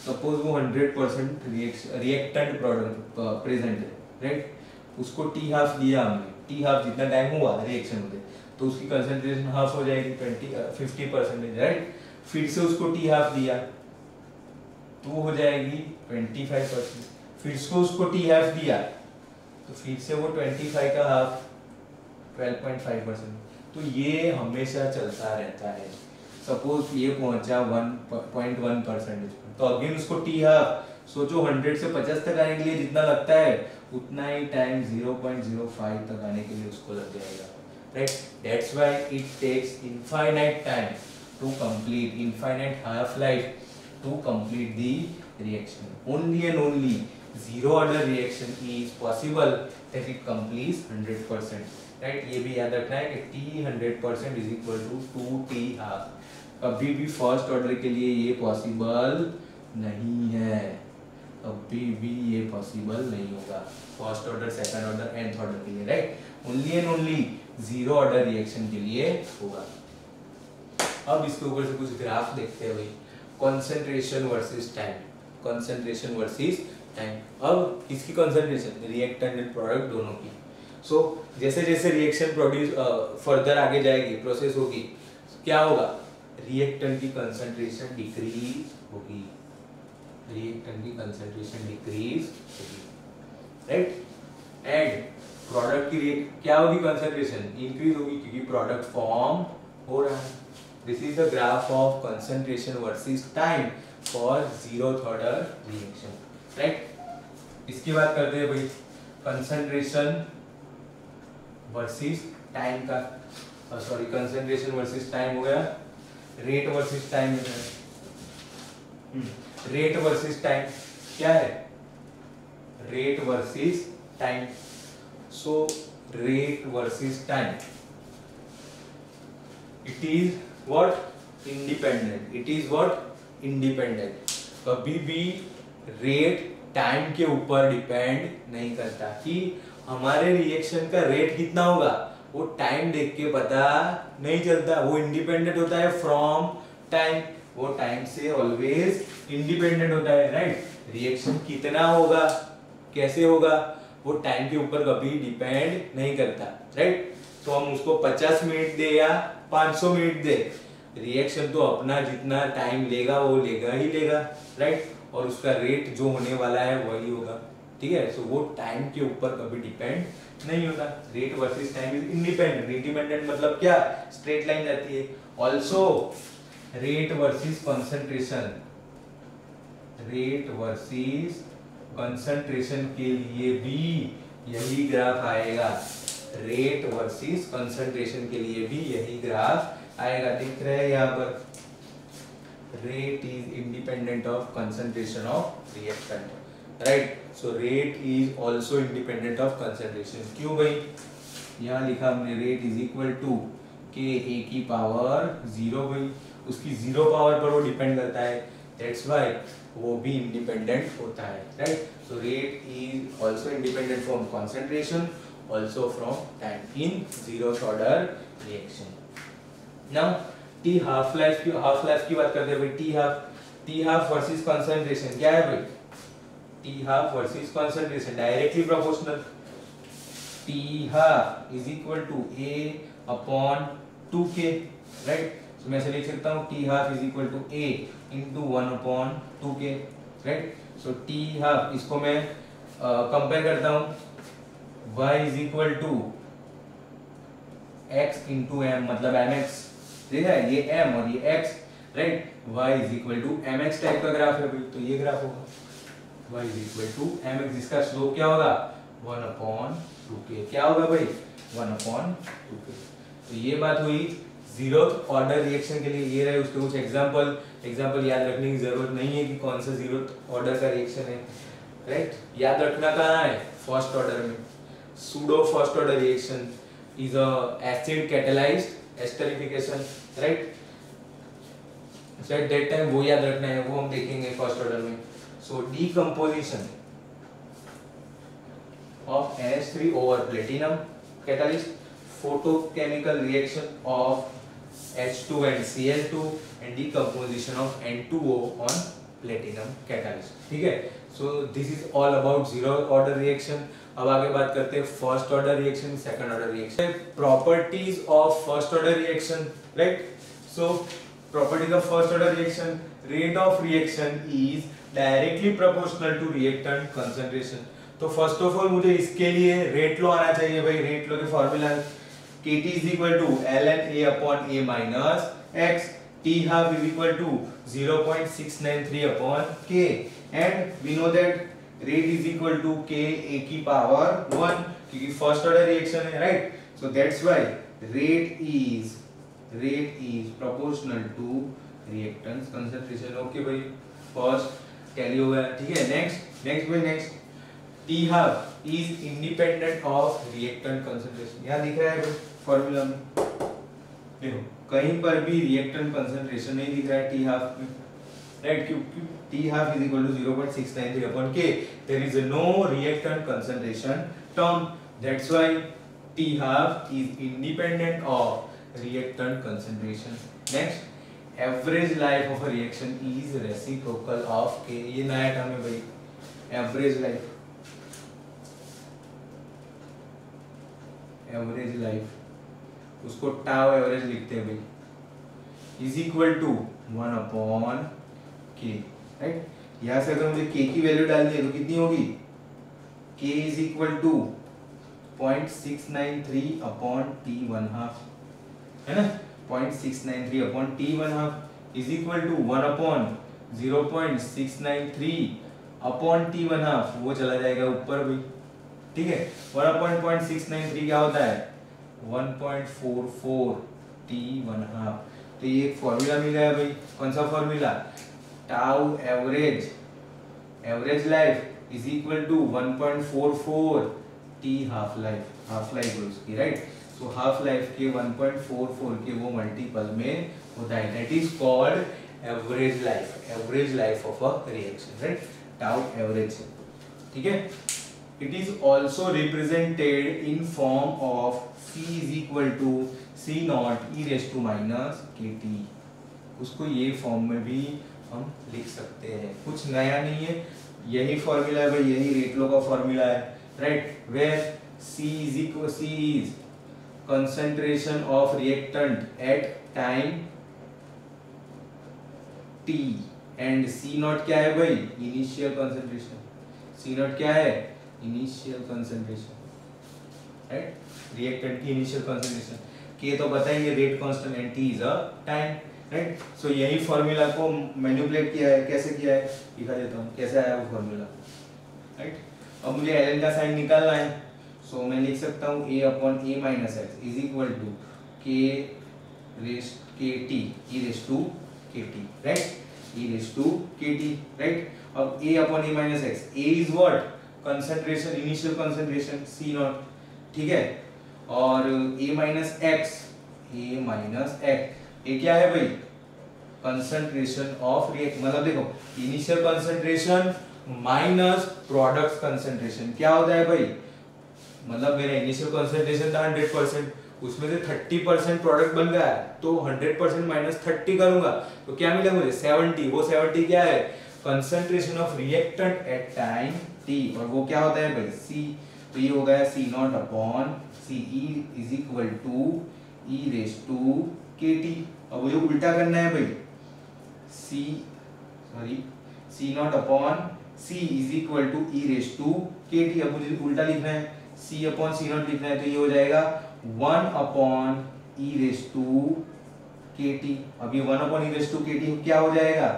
सपोज वो 100% रिएक्टेंट प्रोडक्ट प्रेजेंट है, राइट? उसको टी हाफ दिया हमने, टी हाफ जितना टाइम हुआ रिएक्शन में तो उसकी कंसंट्रेशन हाफ हो जाएगी 50%, राइट? फिर से उसको टी हाफ दिया तो हो जाएगी 25%, फिर से उसको टी हाफ दिया तो फिर से वो 25 का हाफ 12.5%। तो ये हमेशा चलता रहता है। सपोज ये पहुंचा 1.1%, तो अगेन उसको टी हाफ, सोचो 100 से 50 तक आने के लिए जितना लगता है उतना ही टाइम 0.05 तक आने के लिए उसको लग जाएगा, right? That's why it takes infinite time to complete, infinite half life to complete the reaction. Only and only zero order reaction is possible that it completes 100%, right? ये भी याद रखना है कि T 100% is equal to 2T half। कभी भी फर्स्ट ऑर्डर के लिए ये पॉसिबल नहीं है, कभी भी ये पॉसिबल नहीं होगा first order, second order and third order के लिए, right? Only and only zero order reaction के लिए होगा। अब इसके ऊपर से कुछ ग्राफ देखते हैं भाई, concentration versus time, concentration versus time. अब इसकी कंसंट्रेशन रिएक्टेंट एंड प्रोडक्ट दोनों की। सो जैसे जैसे रिएक्शन प्रोड्यूस फर्दर आगे जाएगी, प्रोसेस होगी, क्या होगा? रिएक्टेंट की कंसंट्रेशन डिक्रीज होगी, रिएक्टेंट की कंसंट्रेशन डिक्रीज होगी, राइट? एंड प्रोडक्ट की क्या होगी? कंसंट्रेशन इंक्रीज होगी क्योंकि प्रोडक्ट फॉर्म हो रहा है। This is the graph of concentration versus time for zeroth order reaction, right? इसकी बात करते हैं भाई, कंसंट्रेशन वर्सेस टाइम का, सॉरी कंसंट्रेशन वर्सेस टाइम हो गया, रेट वर्सेस टाइम है। रेट वर्सेस टाइम क्या है? Rate versus time. So rate versus time, it is what? Independent. It is what? Independent. कभी भी रेट टाइम के ऊपर डिपेंड नहीं करता कि हमारे रिएक्शन का रेट कितना होगा, वो टाइम देख के पता नहीं चलता। वो इंडिपेंडेंट होता है फ्रॉम टाइम, वो टाइम से ऑलवेज इंडिपेंडेंट होता है, राइट? रिएक्शन कितना होगा, कैसे होगा, वो टाइम के ऊपर कभी डिपेंड नहीं करता, राइट? तो हम उसको 50 मिनट दे या 500 मिनट दे, रिएक्शन तो अपना जितना टाइम लेगा वो लेगा ही लेगा, राइट? और उसका रेट जो होने वाला है वही होगा, ठीक है? सो वो टाइम के ऊपर कभी डिपेंड नहीं होता। Rate versus time is independent. Independent मतलब क्या? स्ट्रेट लाइन जाती है। Also rate versus concentration, rate versus concentration के लिए भी यही ग्राफ आएगा। रेट वर्सेस कंसंट्रेशन के लिए भी यही ग्राफ आएगा। दिख रहा है यहाँ पर, rate is independent of concentration of reactant, right? So rate is also independent of concentration। क्यों भाई? यहाँ लिखा हमने rate is equal to k a की पावर 0 भाई, उसकी 0 पावर पर वो डिपेंड करता है, that's why वो भी इंडिपेंडेंट होता है, right? So rate is also independent from concentration, also from time in zeroth order reaction। Now T half life की बात करते हैं भाई। टी हाफ वर्सेस कंसंट्रेशन क्या है भाई? T half versus concentration directly proportional. T half is equal to a upon 2k, right? तो मैं ऐसे लिख सकता हूँ t half is equal to a into 1 upon 2k, right? So t half, इसको मैं कंपेयर करता हूँ y is equal to x into m, मतलब mx, देखा है, ये m और ये x, right. y is equal to mx type का ग्राफ है भाई, तो ये ग्राफ होगा y is equal to mx, जिसका स्लोप क्या होगा 1/2k। क्या होगा भाई 1/2k। तो ये बात हुई जीरोथ ऑर्डर रिएक्शन के लिए। ये रहे उसके कुछ एग्जांपल याद रखने की जरूरत नहीं है कि कौन सा जीरोथ ऑर्डर का रिएक्शन है, राइट। याद रखना कहाँ है, फर्स्ट ऑर्डर में। Pseudo first order reaction is a acid catalysed esterification, right. So at that time वो याद रखना है, वो हम देखेंगे फर्स्ट ऑर्डर में। सो decomposition of NH3 over platinum catalyst, photochemical reaction of H2 and Cl2 and decomposition of N2O on platinum catalyst, ठीक है। so this is all about zero order reaction। अब आगे बात करते हैं first order reaction, second order reaction. Properties of first order reaction, right. So properties of first order reaction, rate of reaction is directly proportional to reactant concentration. तो फर्स्ट ऑफ ऑल मुझे इसके लिए रेट लो आना चाहिए भाई। रेट लो के formula Kt is equal to ln A upon A minus x, T half is equal to 0.693 upon K, and we know that rate is equal to K A की power 1, क्योंकि फर्स्ट ऑर्डर रिएक्शन है, right. So that's why rate is proportional to reactants concentration। Okay भाई, फर्स्ट टैली हो गया, ठीक है। Next T half is independent of reactant concentration। यहाँ दिख रहा है फॉर्मूला में, देखो कहीं पर भी रिएक्टेंट कंसंट्रेशन नहीं दिख रहा है T half में, राइट। क्योंकि T half is equal to 0.693 upon K, there is no reactant concentration term, that's why T half is independent of reactant concentration। Next, average life of a reaction is reciprocal of K। ये नया टर्म है भाई, एवरेज लाइफ। एवरेज लाइफ उसको टाउ एवरेज लिखते हैं भाई, is equal to 1/k, right. यहां से अगर मुझे k की वैल्यू डालनी है तो कितनी होगी, k is equal to 0.693 upon t1/2, है ना। 0.693 upon t1/2 is equal to 1/0.693 upon t1/2, वो चला जाएगा ऊपर भी, ठीक है। 1/0.693 क्या होता है 1.44 t1/2। तो ये एक फॉर्मूला मिल गया भाई। कौन सा formula, tau average life is equal to 1.44 t half life उसकी, राइट। सो हाफ लाइफ के 1.44 के वो मल्टीपल में होता है, that is called average life of a reaction, right. Tau average, ठीक है। It is also represented in form of C is equal to C naught e raised to minus KT। उसको ये फॉर्म में भी हम लिख सकते हैं, कुछ नया नहीं है, यही फॉर्मूला है भाई, यही रेट लो का फॉर्मूला है, right. Where C is concentration of reactant at time T and C naught क्या है भाई, इनिशियल कंसंट्रेशन। C naught क्या है, इनिशियल कंसंट्रेशन, राइट। रिएक्टेंट की इनिशियल कंसंट्रेशन, K तो पता ही है rate constant and T is a time, right. So यही फॉर्मूला को मैनिपुलेट किया है, कैसे किया है दिखा देता हूँ कैसे आया वो फॉर्मूला, राइट। अब मुझे ln का साइन निकालना है, सो मैं लिख सकता हूँ A upon A minus x is equal to K kt e raise to kt, right, e raise to kt, right. अब A upon A minus x, A is what, concentration, initial concentration C naught, ठीक है। और A माइनस x, ये क्या है भाई, कंसंट्रेशन ऑफ रिएक्ट, मतलब देखो initial concentration minus product concentration क्या होता है भाई, मतलब मेरा इनिशियल कंसंट्रेशन था 100%, उसमें से 30% प्रोडक्ट बन गया है, तो 100% माइनस 30 करूंगा तो क्या मिलेगा मुझे 70। वो 70 क्या है, concentration of reactant at time t, और वो क्या होता है भाई C। तो ये हो गया C naught upon C is equal to e raise to kt। अब मुझे उल्टा करना है भाई, C naught upon C is equal to e raise to kt। अब मुझे उल्टा लिखना है, C अपॉन C नॉट लिखना है, तो ये हो जाएगा 1 upon e raise to k t, अब ये 1 upon e raise to k t क्या हो जाएगा,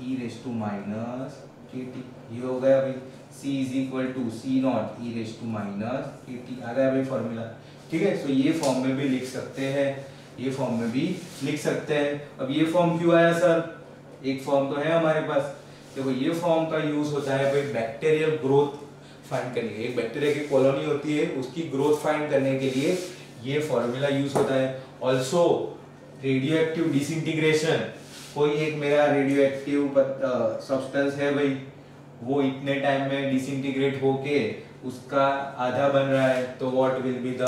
e raise to minus k t, ये हो गया भाई c is equal to c naught e raise to minus k t, आ गया भाई फॉर्मूला। ठीक है, सो ये फॉर्म में भी लिख सकते हैं, ये फॉर्म में भी लिख सकते हैं। अब ये फॉर्म क्यों आया सर, एक फॉर्म तो है हमारे पास, देखो ये फॉर्म का यूज होता है भाई बैक्टीरियल ग्रोथ फाइंड करने के लिए, एक बैक्टीरिया की कॉलोनी होती है उसकी ग्रोथ फाइंड करने के लिए ये फॉर्मूला यूज होता है। ऑल्सो रेडियो एक्टिव डिसइंटीग्रेशन, कोई एक मेरा रेडियो एक्टिव सब्सटेंस है भाई, वो इतने टाइम में डिसइंटीग्रेट होके उसका आधा बन रहा है, तो what will be the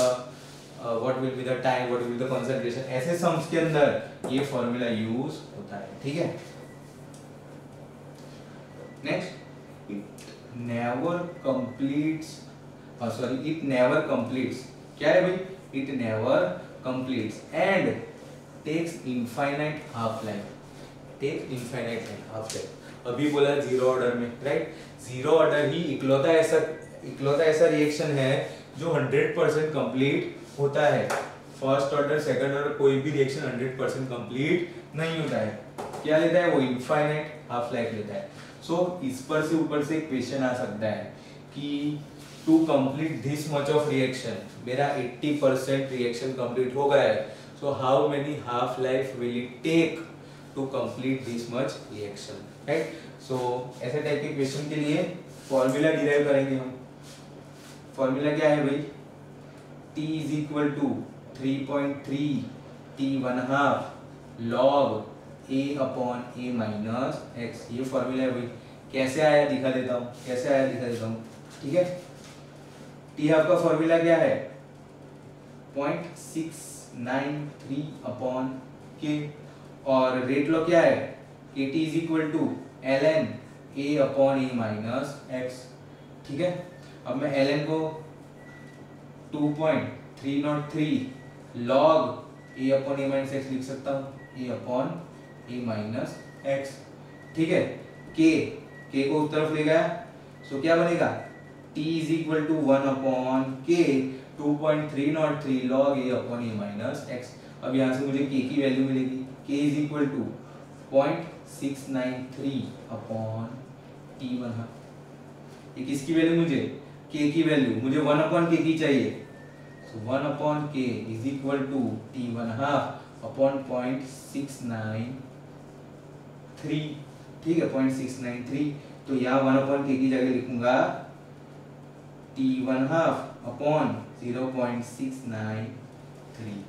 time, what will be the concentration, ऐसे सम्स के अंदर ये फॉर्मूला यूज होता है। ठीक है, नेक्स्ट, इट नेवर कंप्लीट्स, क्या है भाई, it never completes and takes infinite half life, अभी बोला जीरो ऑर्डर में, राइट, जीरो ऑर्डर ही इकलौता ऐसा रिएक्शन है जो 100% कंप्लीट होता है। फर्स्ट ऑर्डर सेकंड ऑर्डर कोई भी रिएक्शन 100% कंप्लीट नहीं होता है, क्या लेता है वो, इनफाइनाइट हाफ लाइफ लेता है। सो इस पर से ऊपर से क्वेश्चन आ सकता है कि to complete this much of reaction, मेरा 80% रिएक्शन कंप्लीट हो गया है, so how many half life will it take to complete this much reaction, right. So ऐसे टाइप के क्वेश्चन के लिए फॉर्मूला डिराइव करेंगे हम। फॉर्मूला क्या है भाई, T is equal to 3.3 T1/2 log A upon A minus x, ये फॉर्मूला है भाई। कैसे आया दिखा देता हूँ, ठीक है। T आपका फॉर्मूला क्या है, 0.693 अपॉन K, और रेट लॉ क्या है, KT is equal to ln A upon A minus x, ठीक है। अब मैं ln को 2.303 log A upon A minus x लिख सकता हूँ, A upon A minus x, ठीक है। K को उस तरफ ले गया, सो क्या बनेगा, T is equal to 1 upon K 2.303 log A upon A minus x. अब यहाँ से मुझे K की वैल्यू मिलेगी, K is equal to 0.693 upon T1/2। ये किसकी वैल्यू, मुझे K की वैल्यू, मुझे 1 अपॉन K की चाहिए, सो 1 upon K is equal to T1/2 upon 0.693, ठीक है, 0.693। तो यहाँ 1 अपॉन K की जगह लिखूंगा T1/2 अपॉन 0.693,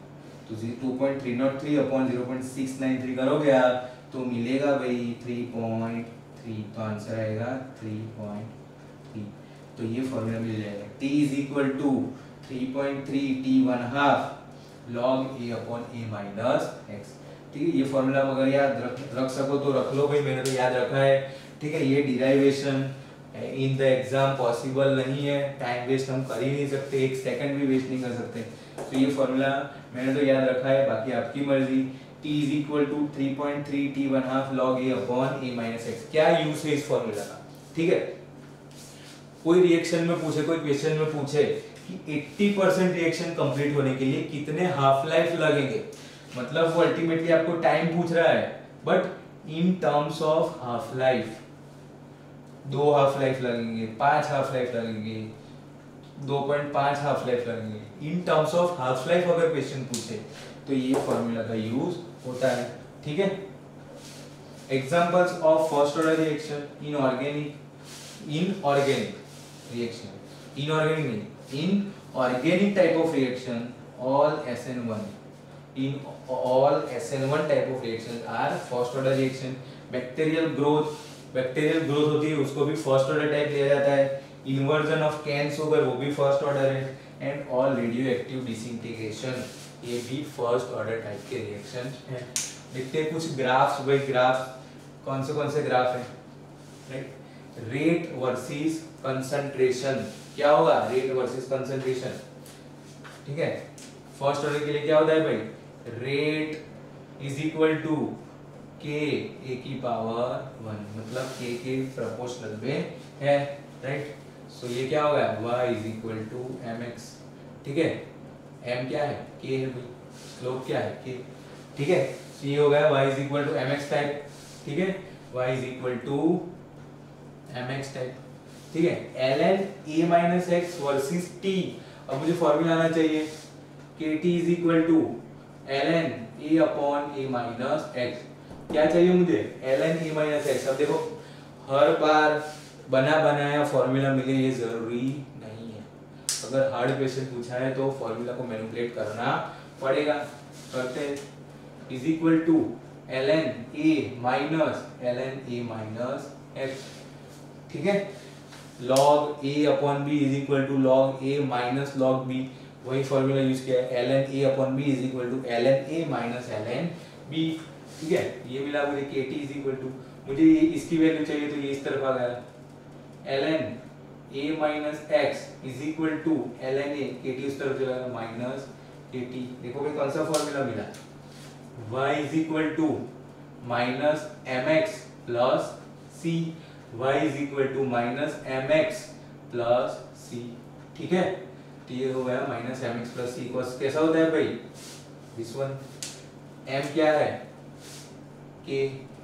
तो 2.303 अपॉन 0.693 करोगे आप तो मिलेगा भाई 3.3, तो आंसर आएगा 3.3। तो ये फॉर्मूला मिल जाएगा, T is equal to 3.3 T1/2 log A upon A minus x, ठीक है। ये फॉर्मूला अगर याद रख सको तो रख लो भाई, मैंने तो याद रखा है, ठीक है। ये derivation in the exam possible नहीं है, टाइम वेस्ट हम कर ही नहीं सकते, एक सेकंड भी वेस्ट नहीं कर सकते, तो ये फॉर्मूला मैंने तो याद रखा है, बाकी आपकी मर्जी। T is equal to 3.3 T1/2 log A upon A minus x, क्या यूज है इस फॉर्मूला का, ठीक है। कोई रिएक्शन में पूछे, कोई क्वेश्चन में पूछे कि 80% रिएक्शन कंप्लीट होने के लिए कितने हाफ लाइफ लगेंगे, मतलब वो अल्टीमेटली आपको टाइम पूछ रहा है, but in terms of half life, 2 half life लगेंगे, 5 हाफ लाइफ लगेंगे, 2.5 हाफ लाइफ लगेंगे, in terms of half life अगर क्वेश्चन पूछे तो ये फॉर्मूला का यूज होता है, ठीक है। Examples of first order reaction, inorganic reaction, inorganic type of reaction, all SN1, in all SN1 type of reactions are first order reaction। Bacterial growth होती है, उसको भी फर्स्ट ऑर्डर टाइप लिया जाता है। इन्वर्जन ऑफ कैन शुगर, वो भी फर्स्ट ऑर्डर है। And all radio active disintegration, ये भी फर्स्ट ऑर्डर टाइप के रिएक्शन हैं। देखते हैं कुछ ग्राफ्स, भाई ग्राफ्स कौन से ग्राफ हैं, राइट। रेट वर्सेस कंसंट्रेशन, क्या होगा, रेट वर्सेस कंसंट्रेशन, ठीक है। फर्स्ट ऑर्डर के लिए क्या होता है भाई, rate is equal to K ए की पावर 1, मतलब के प्रोपोर्शनल में है, राइट। सो ये क्या होगा, y is equal to mx, ठीक है। m क्या है, k है भाई, स्लोप क्या है, k, ठीक है, तो ये हो गया y is equal to mx type, ठीक है, y is equal to mx type, ठीक है, ln a minus x versus t। अब मुझे फॉर्मूला आना चाहिए kt is equal to ln a upon a minus x. क्या चाहिए मुझे? ln a minus x. अब देखो हर बार बना बनाया फॉर्मूला मिले ये जरूरी नहीं है, अगर हार्ड क्वेश्चन पूछा है तो फॉर्मूला को मैनिपुलेट करना पड़ेगा। करते हैं, is equal to ln a minus x, ठीक है, log a अपॉन b is equal to log a minus log b, वही फॉर्मूला यूज किया है, ln a अपॉन b is equal to ln a minus ln b, ठीक है। ये मिला मुझे kt इज इक्वल टू, मुझे ये इसकी वैल्यू चाहिए तो ये इस तरफ आ गया, ln a minus x is equal to ln a, kt उस तरफ चला गया माइनस kt। देखो भाई कौन सा फॉर्मूला मिला, y is equal to minus mx plus c, y is equal to minus mx plus c, ठीक है। तो ये हो गया माइनस mx प्लस c। कॉस कैसा होता है भाई, दिस वन, m क्या है k,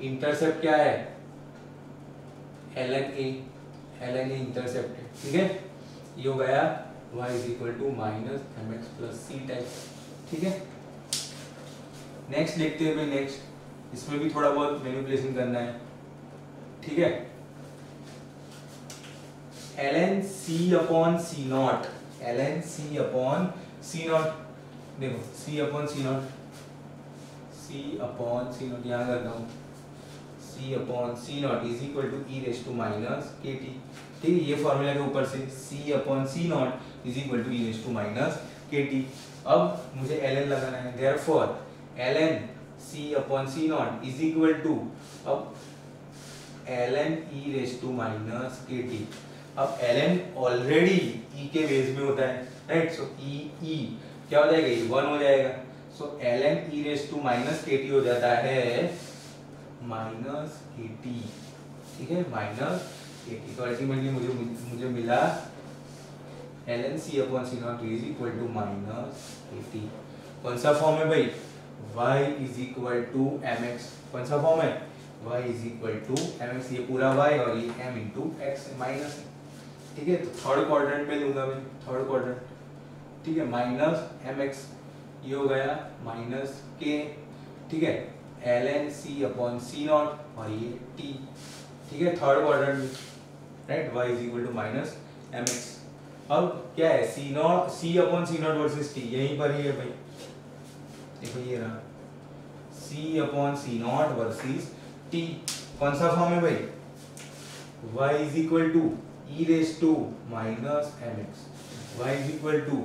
इंटरसेप्ट क्या है ln a इंटरसेप्ट है, ठीक है। ये हो गया y is equal to minus mx plus c type, ठीक है। नेक्स्ट देखते हैं भाई, नेक्स्ट इसमें भी थोड़ा बहुत मैनिपुलेशन करना है, ठीक है। ln c upon c naught, ln c upon c naught, देखो c upon c naught, c upon c naught यहाँ करता हूँ, c upon c naught is equal to e raise to minus kt, ठीक है। ये फॉर्मूला के ऊपर से c upon c naught is equal to e raise to minus kt। अब मुझे ln लगाना है, therefore ln c upon c naught is equal to, अब ln e raise to minus kt। अब ln ऑलरेडी e के बेस में होता है, राइट, सो e क्या हो जाएगा, ये 1 हो जाएगा, so ln e raise to minus kt हो जाता है माइनस kt, ठीक है, माइनस kt। तो अल्टीमेटली मुझे मिला ln c upon c naught is equal to minus kt। कौन सा फॉर्म है भाई, y is equal to mx, कौन सा फॉर्म है, y is equal to mx, ये पूरा y और ये m इंटू x माइनस, ठीक है। तो थर्ड क्वाड्रेंट में लूंगा मैं, थर्ड क्वाड्रेंट, ठीक है, माइनस mx, ये हो गया माइनस k, ठीक है, ln c upon c naught और ये t, ठीक है, थर्ड क्वाड्रेंट में, right, y is equal to minus mx। अब क्या है, c upon c naught versus t, यहीं पर ही है भाई, देखो ये रहा c upon c naught versus t। कौन सा फॉर्म है भाई, y is equal to e raise to minus mx, y is equal to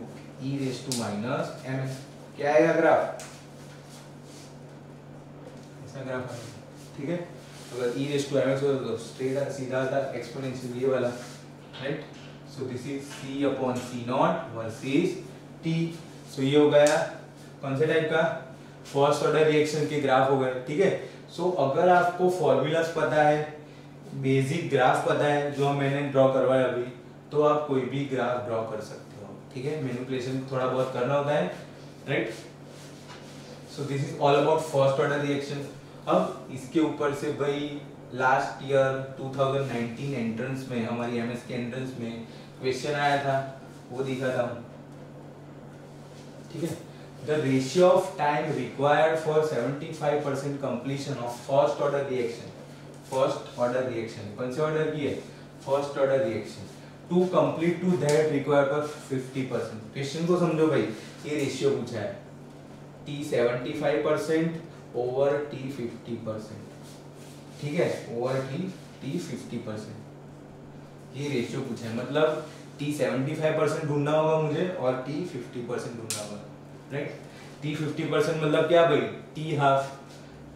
e raise to minus mx। क्या आएगा ग्राफ, ऐसा ग्राफ आएगा, ठीक है। अगर e रेज टू mx हो तो स्ट्रेट सीधा था एक्सपोनेंशियल ये वाला, right. So this is c upon c naught versus t। सो ये हो गया कौन से टाइप का, फर्स्ट ऑर्डर रिएक्शन के ग्राफ हो गए, ठीक है। सो अगर आपको फॉर्मूलाज पता है, बेसिक ग्राफ पता है जो मैंने ड्रॉ करवाया अभी, तो आप कोई भी ग्राफ ड्रॉ कर सकते हो, ठीक है। मैनिपुलेशन थोड़ा बहुत करना होता है, right. So this is all about first order reaction. अब इसके ऊपर से भाई लास्ट ईयर 2019 एंट्रेंस में, हमारी एमएस के एंट्रेंस में क्वेश्चन आया था, वो दिखाता हूँ, ठीक है। The ratio of time required for 75% completion of first order reaction, first order reaction, कौन से ऑर्डर की है, first order reaction, to complete to that required for 50%। Question को समझो भाई, ये रेशियो पूछा है, t 75% over t 50%, ठीक है, over t 50%, ये रेशियो पूछा है, मतलब t 75% ढूंढना होगा मुझे और t 50% ढूंढना होगा, राइट। t 50% मतलब क्या भाई, t हाफ,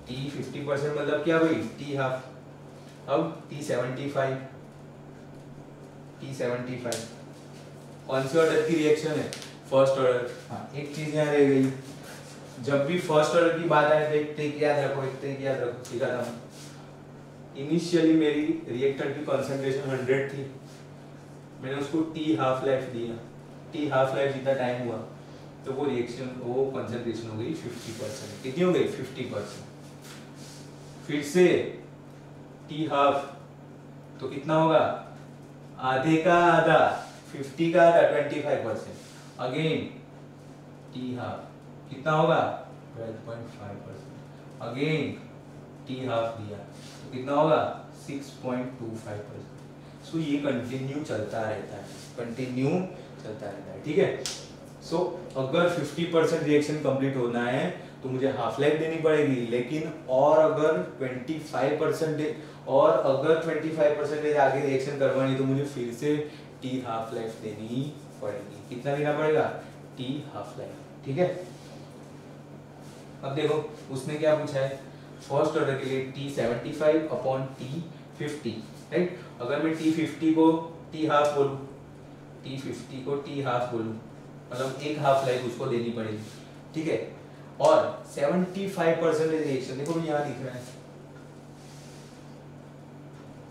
t 50% मतलब क्या भाई, t हाफ। अब t 75 कौन से ऑर्डर की रिएक्शन है, फर्स्ट ऑर्डर। हाँ, एक चीज यहाँ रह गई, जब भी फर्स्ट ऑर्डर की बात आए तो एक ट्रिक याद रखो, एक ट्रिक याद रखो, सिखाता हूँ। इनिशियली मेरी रिएक्टर की कंसंट्रेशन 100 थी, मैंने उसको t हाफ लाइफ दिया, t हाफ लाइफ जितना टाइम हुआ तो वो रिएक्शन वो कंसंट्रेशन हो गई 50%। कितनी हो गई 50%। फिर से टी हाफ तो कितना होगा आधे का आधा 50 का आधा 25%। अगेन टी हाफ कितना होगा 12.5%। अगेन टी हाफ दिया तो कितना होगा 6.25%। सो ये कंटिन्यू चलता रहता है, कंटिन्यू चलता रहता है, ठीक है। सो अगर 50% रिएक्शन कंप्लीट होना है तो मुझे हाफ लाइफ देनी पड़ेगी, लेकिन और अगर 25% आगे रिएक्शन करवानी तो मुझे फिर से टी हाफ लाइफ देनी पड़ेगी। कितना देना पड़ेगा टी हाफ लाइफ, ठीक है। अब देखो उसने क्या पूछा है, फर्स्ट ऑर्डर के लिए T75 अपॉन T50, राइट। अगर मैं T50 को T हाफ बोलूं, T50 को T हाफ बोलूं मतलब एक हाफ लाइफ उसको देनी पड़ेगी, ठीक है। और 75% रिएक्शन देखो यहाँ लिख रहा है,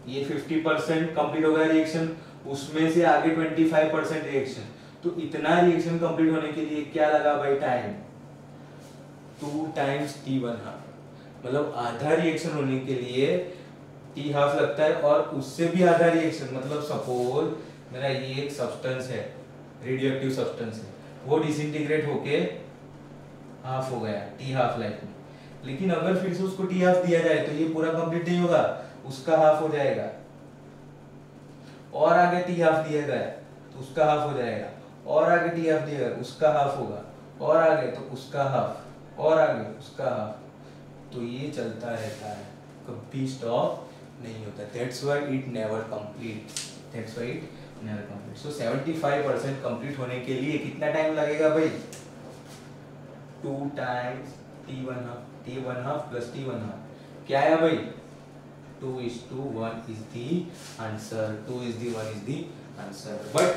ये 50% कंप्लीट हो गया रिएक्शन, उसमें से आगे 25% रिएक्शन। तो इतना रिएक्शन कंप्लीट होने के लिए क्या लगा भाई टाइम 2 टाइम्स T1 हाफ, मतलब आधा रिएक्शन होने के लिए T हाफ लगता है और उससे भी आधा रिएक्शन, मतलब सपोज मेरा ये एक सब्सटेंस है, रेडियो एक्टिव सब्सटेंस है, वो डिसइंटीग्रेट होके हाफ हो गया T हाफ लाइफ में, लेकिन अगर फिर से उसको T हाफ दिया जाए तो ये पूरा कंप्लीट नहीं होगा, उसका हाफ हो जाएगा। और आगे T हाफ दिया गया तो उसका हाफ हो जाएगा, और आगे T हाफ दिया गया उसका हाफ होगा, और आगे तो उसका हाफ, और आगे उसका हाफ। तो ये चलता रहता है, कभी स्टॉप नहीं होता। That's why it never complete, that's why it never complete. So 75% complete होने के लिए कितना टाइम लगेगा भाई 2 times T1 half plus T1 half. क्या है भाई 2:1 is the answer, 2:1 is the answer। But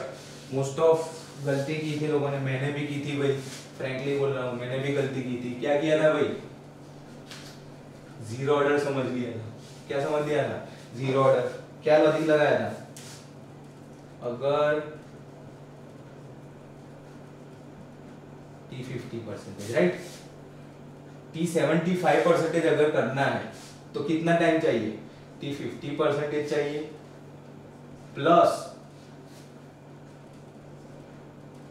most of गलती की थी लोगों ने, मैंने भी की थी भाई, फ्रैंकली बोल रहा हूँ, मैंने भी गलती की थी। क्या किया था भाई जीरो ऑर्डर समझ लिया था। क्या समझ लिया था जीरो ऑर्डर। क्या लॉजिक लगाया था, अगर T50% राइट, T75% अगर करना है तो कितना टाइम चाहिए T50% चाहिए प्लस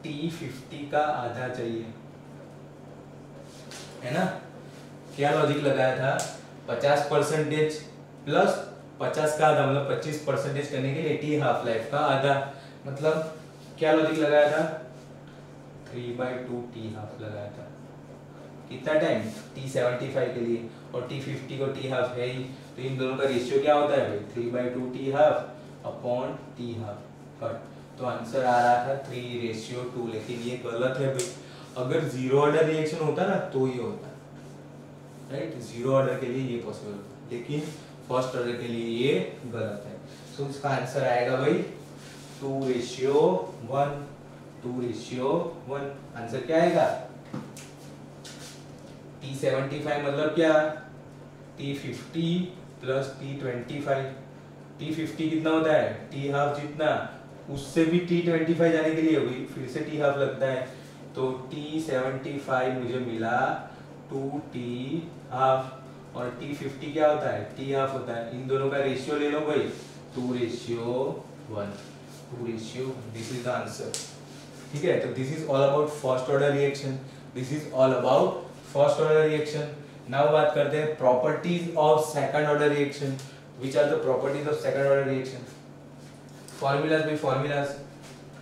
T50 का आधा चाहिए, है ना। क्या लॉजिक लगाया था 50% प्लस 50 का आधा मतलब 25% करने के लिए T हाफ लाइफ का आधा, मतलब क्या लॉजिक लगाया था 3/2 T हाफ लगाया था। कितना टाइम T75 के लिए, और T50 को T हाफ है ही, तो इन दोनों का रेशियो क्या होता है भाई 3/2 T half upon T half cut. तो आंसर आ रहा था 3:2, लेकिन ये गलत है भाई। अगर जीरो ऑर्डर रिएक्शन होता ना तो ये होता, राइट। जीरो ऑर्डर के लिए ये पॉसिबल होता, लेकिन फर्स्ट ऑर्डर के लिए ये गलत है। सो इसका आंसर आएगा भाई 2:1, 2:1। आंसर क्या आएगा T75 मतलब क्या T50 प्लस T25। T50 कितना होता है T हाफ जितना, उससे भी T25 जाने के लिए भी फिर से T हाफ लगता है, तो T75 मुझे मिला 2T हाफ, और T50 क्या होता है T हाफ होता है। इन दोनों का रेशियो ले लो भाई 2:1, 2:1। दिस इज द आंसर, ठीक है। तो this is all about first order reaction, this is all about first order reaction. Now बात करते हैं properties of second order reaction. Which are the properties of second order reaction. Formulas भी फॉर्मूलाज,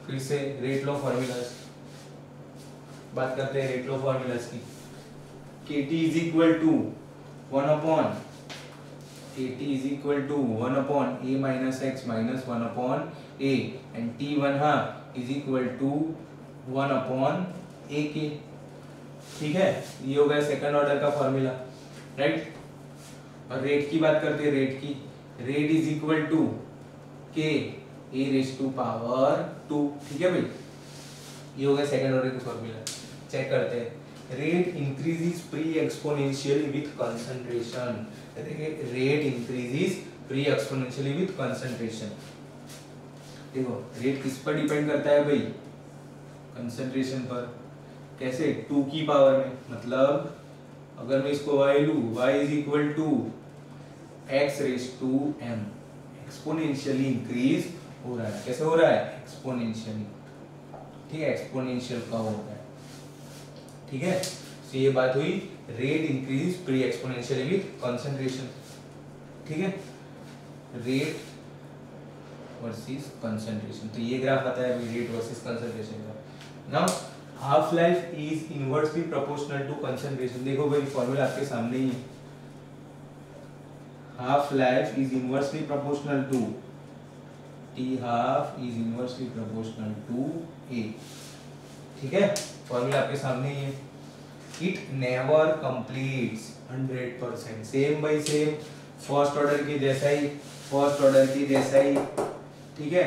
फिर से रेट लॉ फॉर्मूलाज बात करते हैं, रेट लॉ फॉर्मूलाज की। KT is equal to 1 upon KT is equal to 1 upon A minus X minus 1 upon A, and T1 half is equal to 1 upon AK, ठीक है। ये हो गया सेकंड ऑर्डर का फॉर्मूला, राइट। और रेट की बात करते हैं, रेट की, rate is equal to K A raise to power 2, ठीक है भाई। ये हो गया सेकंड ऑर्डर का फॉर्मूला। चेक करते हैं, rate increases pre exponentially with concentration, rate increases pre exponentially with concentration. देखो रेट किस पर डिपेंड करता है भाई कंसंट्रेशन पर। कैसे 2 की पावर में, मतलब अगर मैं इसको y लूँ, y is equal to x raise to m, exponentially increase हो रहा है। कैसे हो रहा है? एक्सपोनेंशियली, ठीक है, एक्सपोनेंशियल का हो रहा है, ठीक है। तो ये बात हुई rate increase pre exponentially with concentration, ठीक है, रेट वर्सेस कंसंट्रेशन। तो ये ग्राफ आता है रेट वर्सेस कंसंट्रेशन का। Now half life is inversely proportional to concentration. देखो भाई फॉर्मूला आपके सामने ही है, half life is inversely proportional to T half is inversely proportional to A, ठीक है, फॉर्मूला आपके सामने ही है। It never completes 100%, same by same, first order की जैसा ही, फर्स्ट ऑर्डर की जैसा ही, ठीक है।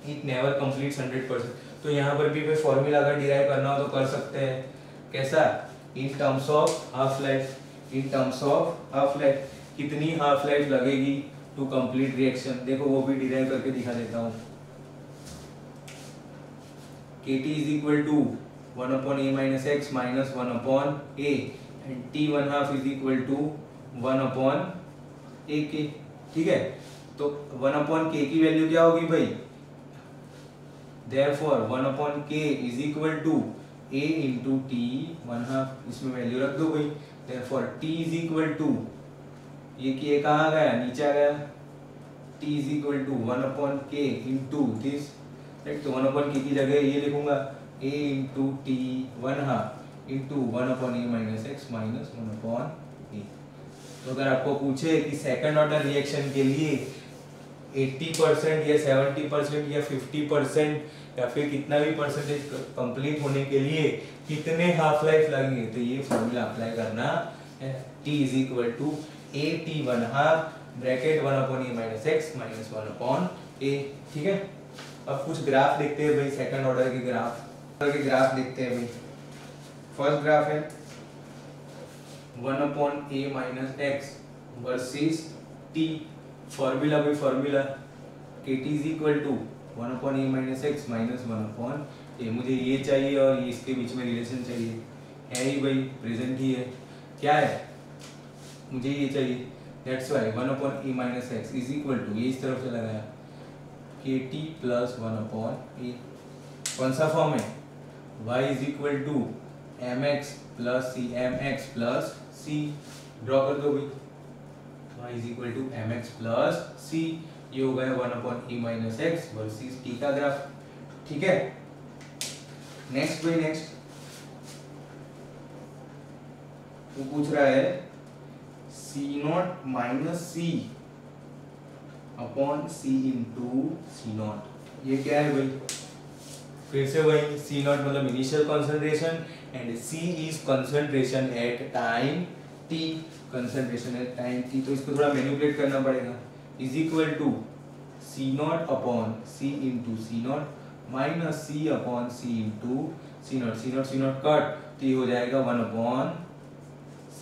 It never completes 100%। तो यहाँ पर भी फॉर्मूला अगर डिराइव करना हो तो कर सकते हैं। कैसा? In terms of half life, in terms of half life, कितनी हाफ लाइफ लगेगी टू कंप्लीट रिएक्शन। देखो वो भी डिराइव करके दिखा देता हूँ। Kt is equal to 1 upon a minus x minus 1 upon a and T1/2 is equal to 1 upon ak, ठीक है। तो 1 upon k की वैल्यू क्या होगी भाई? Therefore 1 upon k is equal to a into T1/2, इसमें वैल्यू रख दो भाई। Therefore T is equal to, ये कि a कहाँ गया? नीचे आ गया। T is equal to 1 upon k into this, right. तो 1 upon k की जगह ये लिखूंगा a into T1/2 into 1 upon a minus x minus 1 upon a। तो अगर आपको पूछे कि सेकंड ऑर्डर रिएक्शन के लिए 80% या 70% या 50% या फिर कितना भी परसेंटेज कंप्लीट होने के लिए कितने हाफ लाइफ लगेंगे, तो ये फॉर्मूला अप्लाई करना है। t is equal to a T1/2 bracket 1 upon a minus x minus 1 upon a, ठीक है। अब कुछ ग्राफ देखते हैं भाई, सेकंड ऑर्डर के ग्राफ देखते हैं भाई। फर्स्ट ग्राफ है 1 upon a minus x versus t। Formula भाई formula Kt is equal to 1 upon a minus x minus 1 upon a। मुझे ये चाहिए और ये इसके बीच में रिलेशन चाहिए, है ही भाई, प्रेजेंट ही है। क्या है? मुझे ये चाहिए, that's why 1 upon a minus x is equal to, ये इस तरफ से लगाया, Kt plus 1 upon a। कौन सा फॉर्म है? y is equal to mx plus c, mx plus c, draw कर दो भाई। y is equal to mx plus c, ये हो गया 1 upon a minus x versus t का ग्राफ, ठीक है। नेक्स्ट भाई, नेक्स्ट वो पूछ रहा है c0 minus c upon c into c0। ये क्या है भाई? फिर से वही, c0 मतलब initial concentration and c is concentration at time t, concentration at time t। तो इसको थोड़ा मैनिपुलेट करना पड़ेगा। Is equal to c0 upon c into c0 minus c upon c into c0। c0 cut तो ये हो जाएगा 1 अपॉन c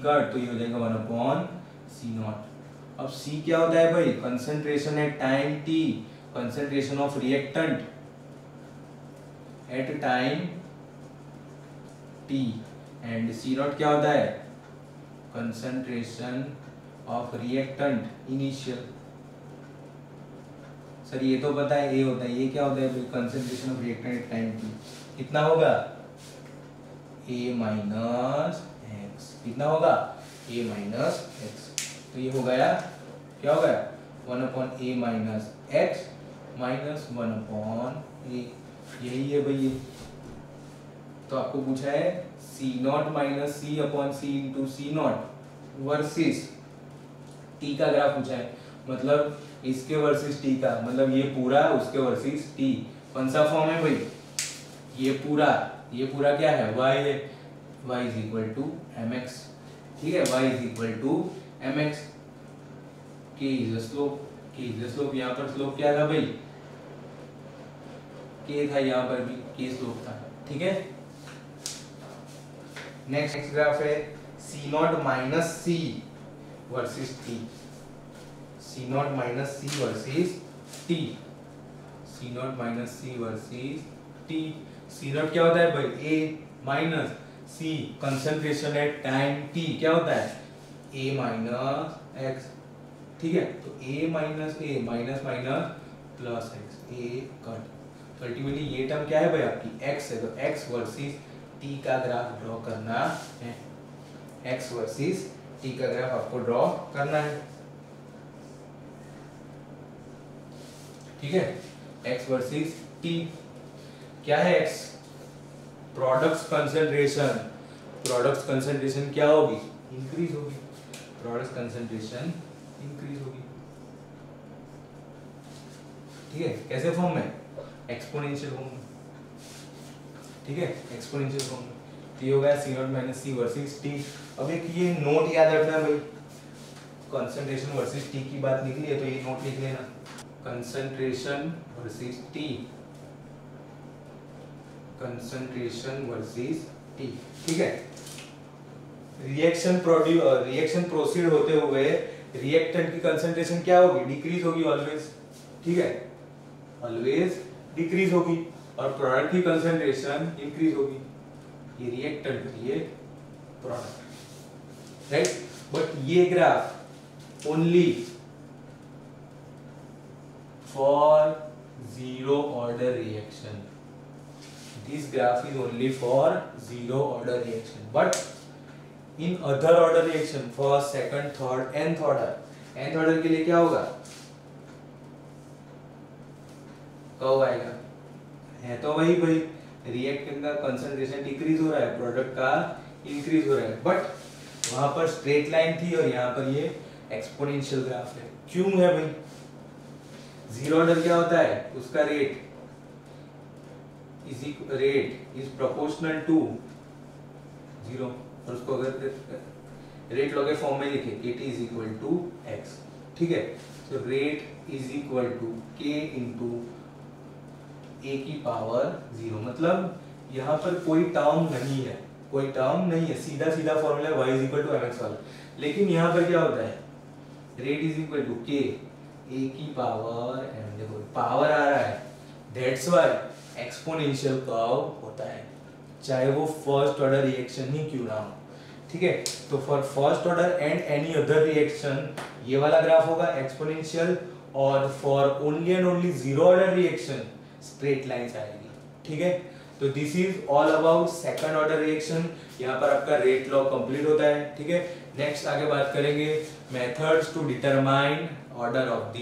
कट तो ये हो जाएगा 1 अपॉन c0। अब c क्या होता है भाई? Concentration at time t, concentration of reactant at time t, and c0 क्या होता है? Concentration of reactant initial. Sir ये तो पता है, a होता है, ये क्या होता है भाई? Concentration of reactant at time t। कितना होगा? a माइनस x, कितना होगा? a minus x। तो ये हो गया, क्या हो गया? 1 upon a minus x minus 1 upon a, यही है भाई ये। तो आपको पूछा है c0 minus c upon c into c0 versus t का ग्राफ पूछा है, मतलब इसके वर्सेस t का, मतलब ये पूरा उसके वर्सेस t। कौन सा फॉर्म है भाई? ये पूरा क्या है? y है, y is equal to mx, ठीक है, y is equal to mx। k is slope, यहाँ पर स्लोप क्या था भाई? k था, यहाँ पर भी k स्लोप था, ठीक है। नेक्स्ट ग्राफ है c0 minus c versus t, c0 minus c versus t, c0 minus c versus t। C naught क्या होता है भाई, A minus C concentration at time T क्या होता है, ए माइनस एक्स, ठीक है। तो A minus A minus minus plus X, A cut, तो अल्टीमेटली ये टर्म क्या है भाई आपकी एक्स है, तो एक्स वर्सेस टी का ग्राफ ड्रॉ करना है, एक्स वर्सेस टी का ग्राफ आपको ड्रॉ करना है, ठीक है। एक्स वर्सेस टी क्या है, x products concentration, products concentration क्या होगी, इंक्रीज होगी, प्रोडक्ट्स कंसंट्रेशन इंक्रीज होगी, ठीक है। कैसे फॉर्म में, एक्सपोनेंशियल फॉर्म में, ठीक है, एक्सपोनेंशियल फॉर्म में। तो ये हो गया C naught minus C versus T. अब एक ये नोट याद रखना भाई, कंसंट्रेशन वर्सेस टी की बात निकली है तो ये नोट लिख लेना, concentration versus T, concentration versus T, ठीक है। रिएक्शन प्रोसीड होते हुए रिएक्टेंट की कंसंट्रेशन क्या होगी, डिक्रीज होगी ऑलवेज, ठीक है, ऑलवेज डिक्रीज होगी, और प्रोडक्ट की कंसंट्रेशन इंक्रीज होगी, ये रिएक्टेंट ये प्रोडक्ट, राइट। बट ये graph only for zero order reaction, this graph is only for zero order reaction, but in other order reaction first second third nth order के लिए क्या होगा, कब आएगा, है तो वही भाई, रिएक्टेंट का कंसंट्रेशन डिक्रीज हो रहा है, प्रोडक्ट का इंक्रीज हो रहा है, बट वहां पर स्ट्रेट लाइन थी और यहाँ पर ये एक्सपोनेंशियल ग्राफ है। क्यों है भाई, जीरो ऑर्डर क्या होता है, उसका रेट is proportional to 0, और उसको अगर रेट लॉ के फॉर्म में लिखे kt is equal to x, ठीक है। तो rate is equal to k into a की पावर 0, मतलब यहाँ पर कोई टर्म नहीं है, कोई टर्म नहीं है, सीधा सीधा formula y is equal to mx वाला, लेकिन यहाँ पर क्या होता है, rate is equal to k a की पावर m, देखो पावर आ रहा है, दैट्स व्हाई एक्सपोनेंशियल कर्व होता है, चाहे वो फर्स्ट ऑर्डर रिएक्शन ही क्यों ना हो, ठीक है। तो for first order and any other reaction ये वाला ग्राफ होगा एक्सपोनेंशियल, और for only and only zero order reaction straight lines आएगी, ठीक है। तो this is all about second order reaction, यहाँ पर आपका रेट लॉ कंप्लीट होता है, ठीक है। नेक्स्ट आगे बात करेंगे methods to determine order of the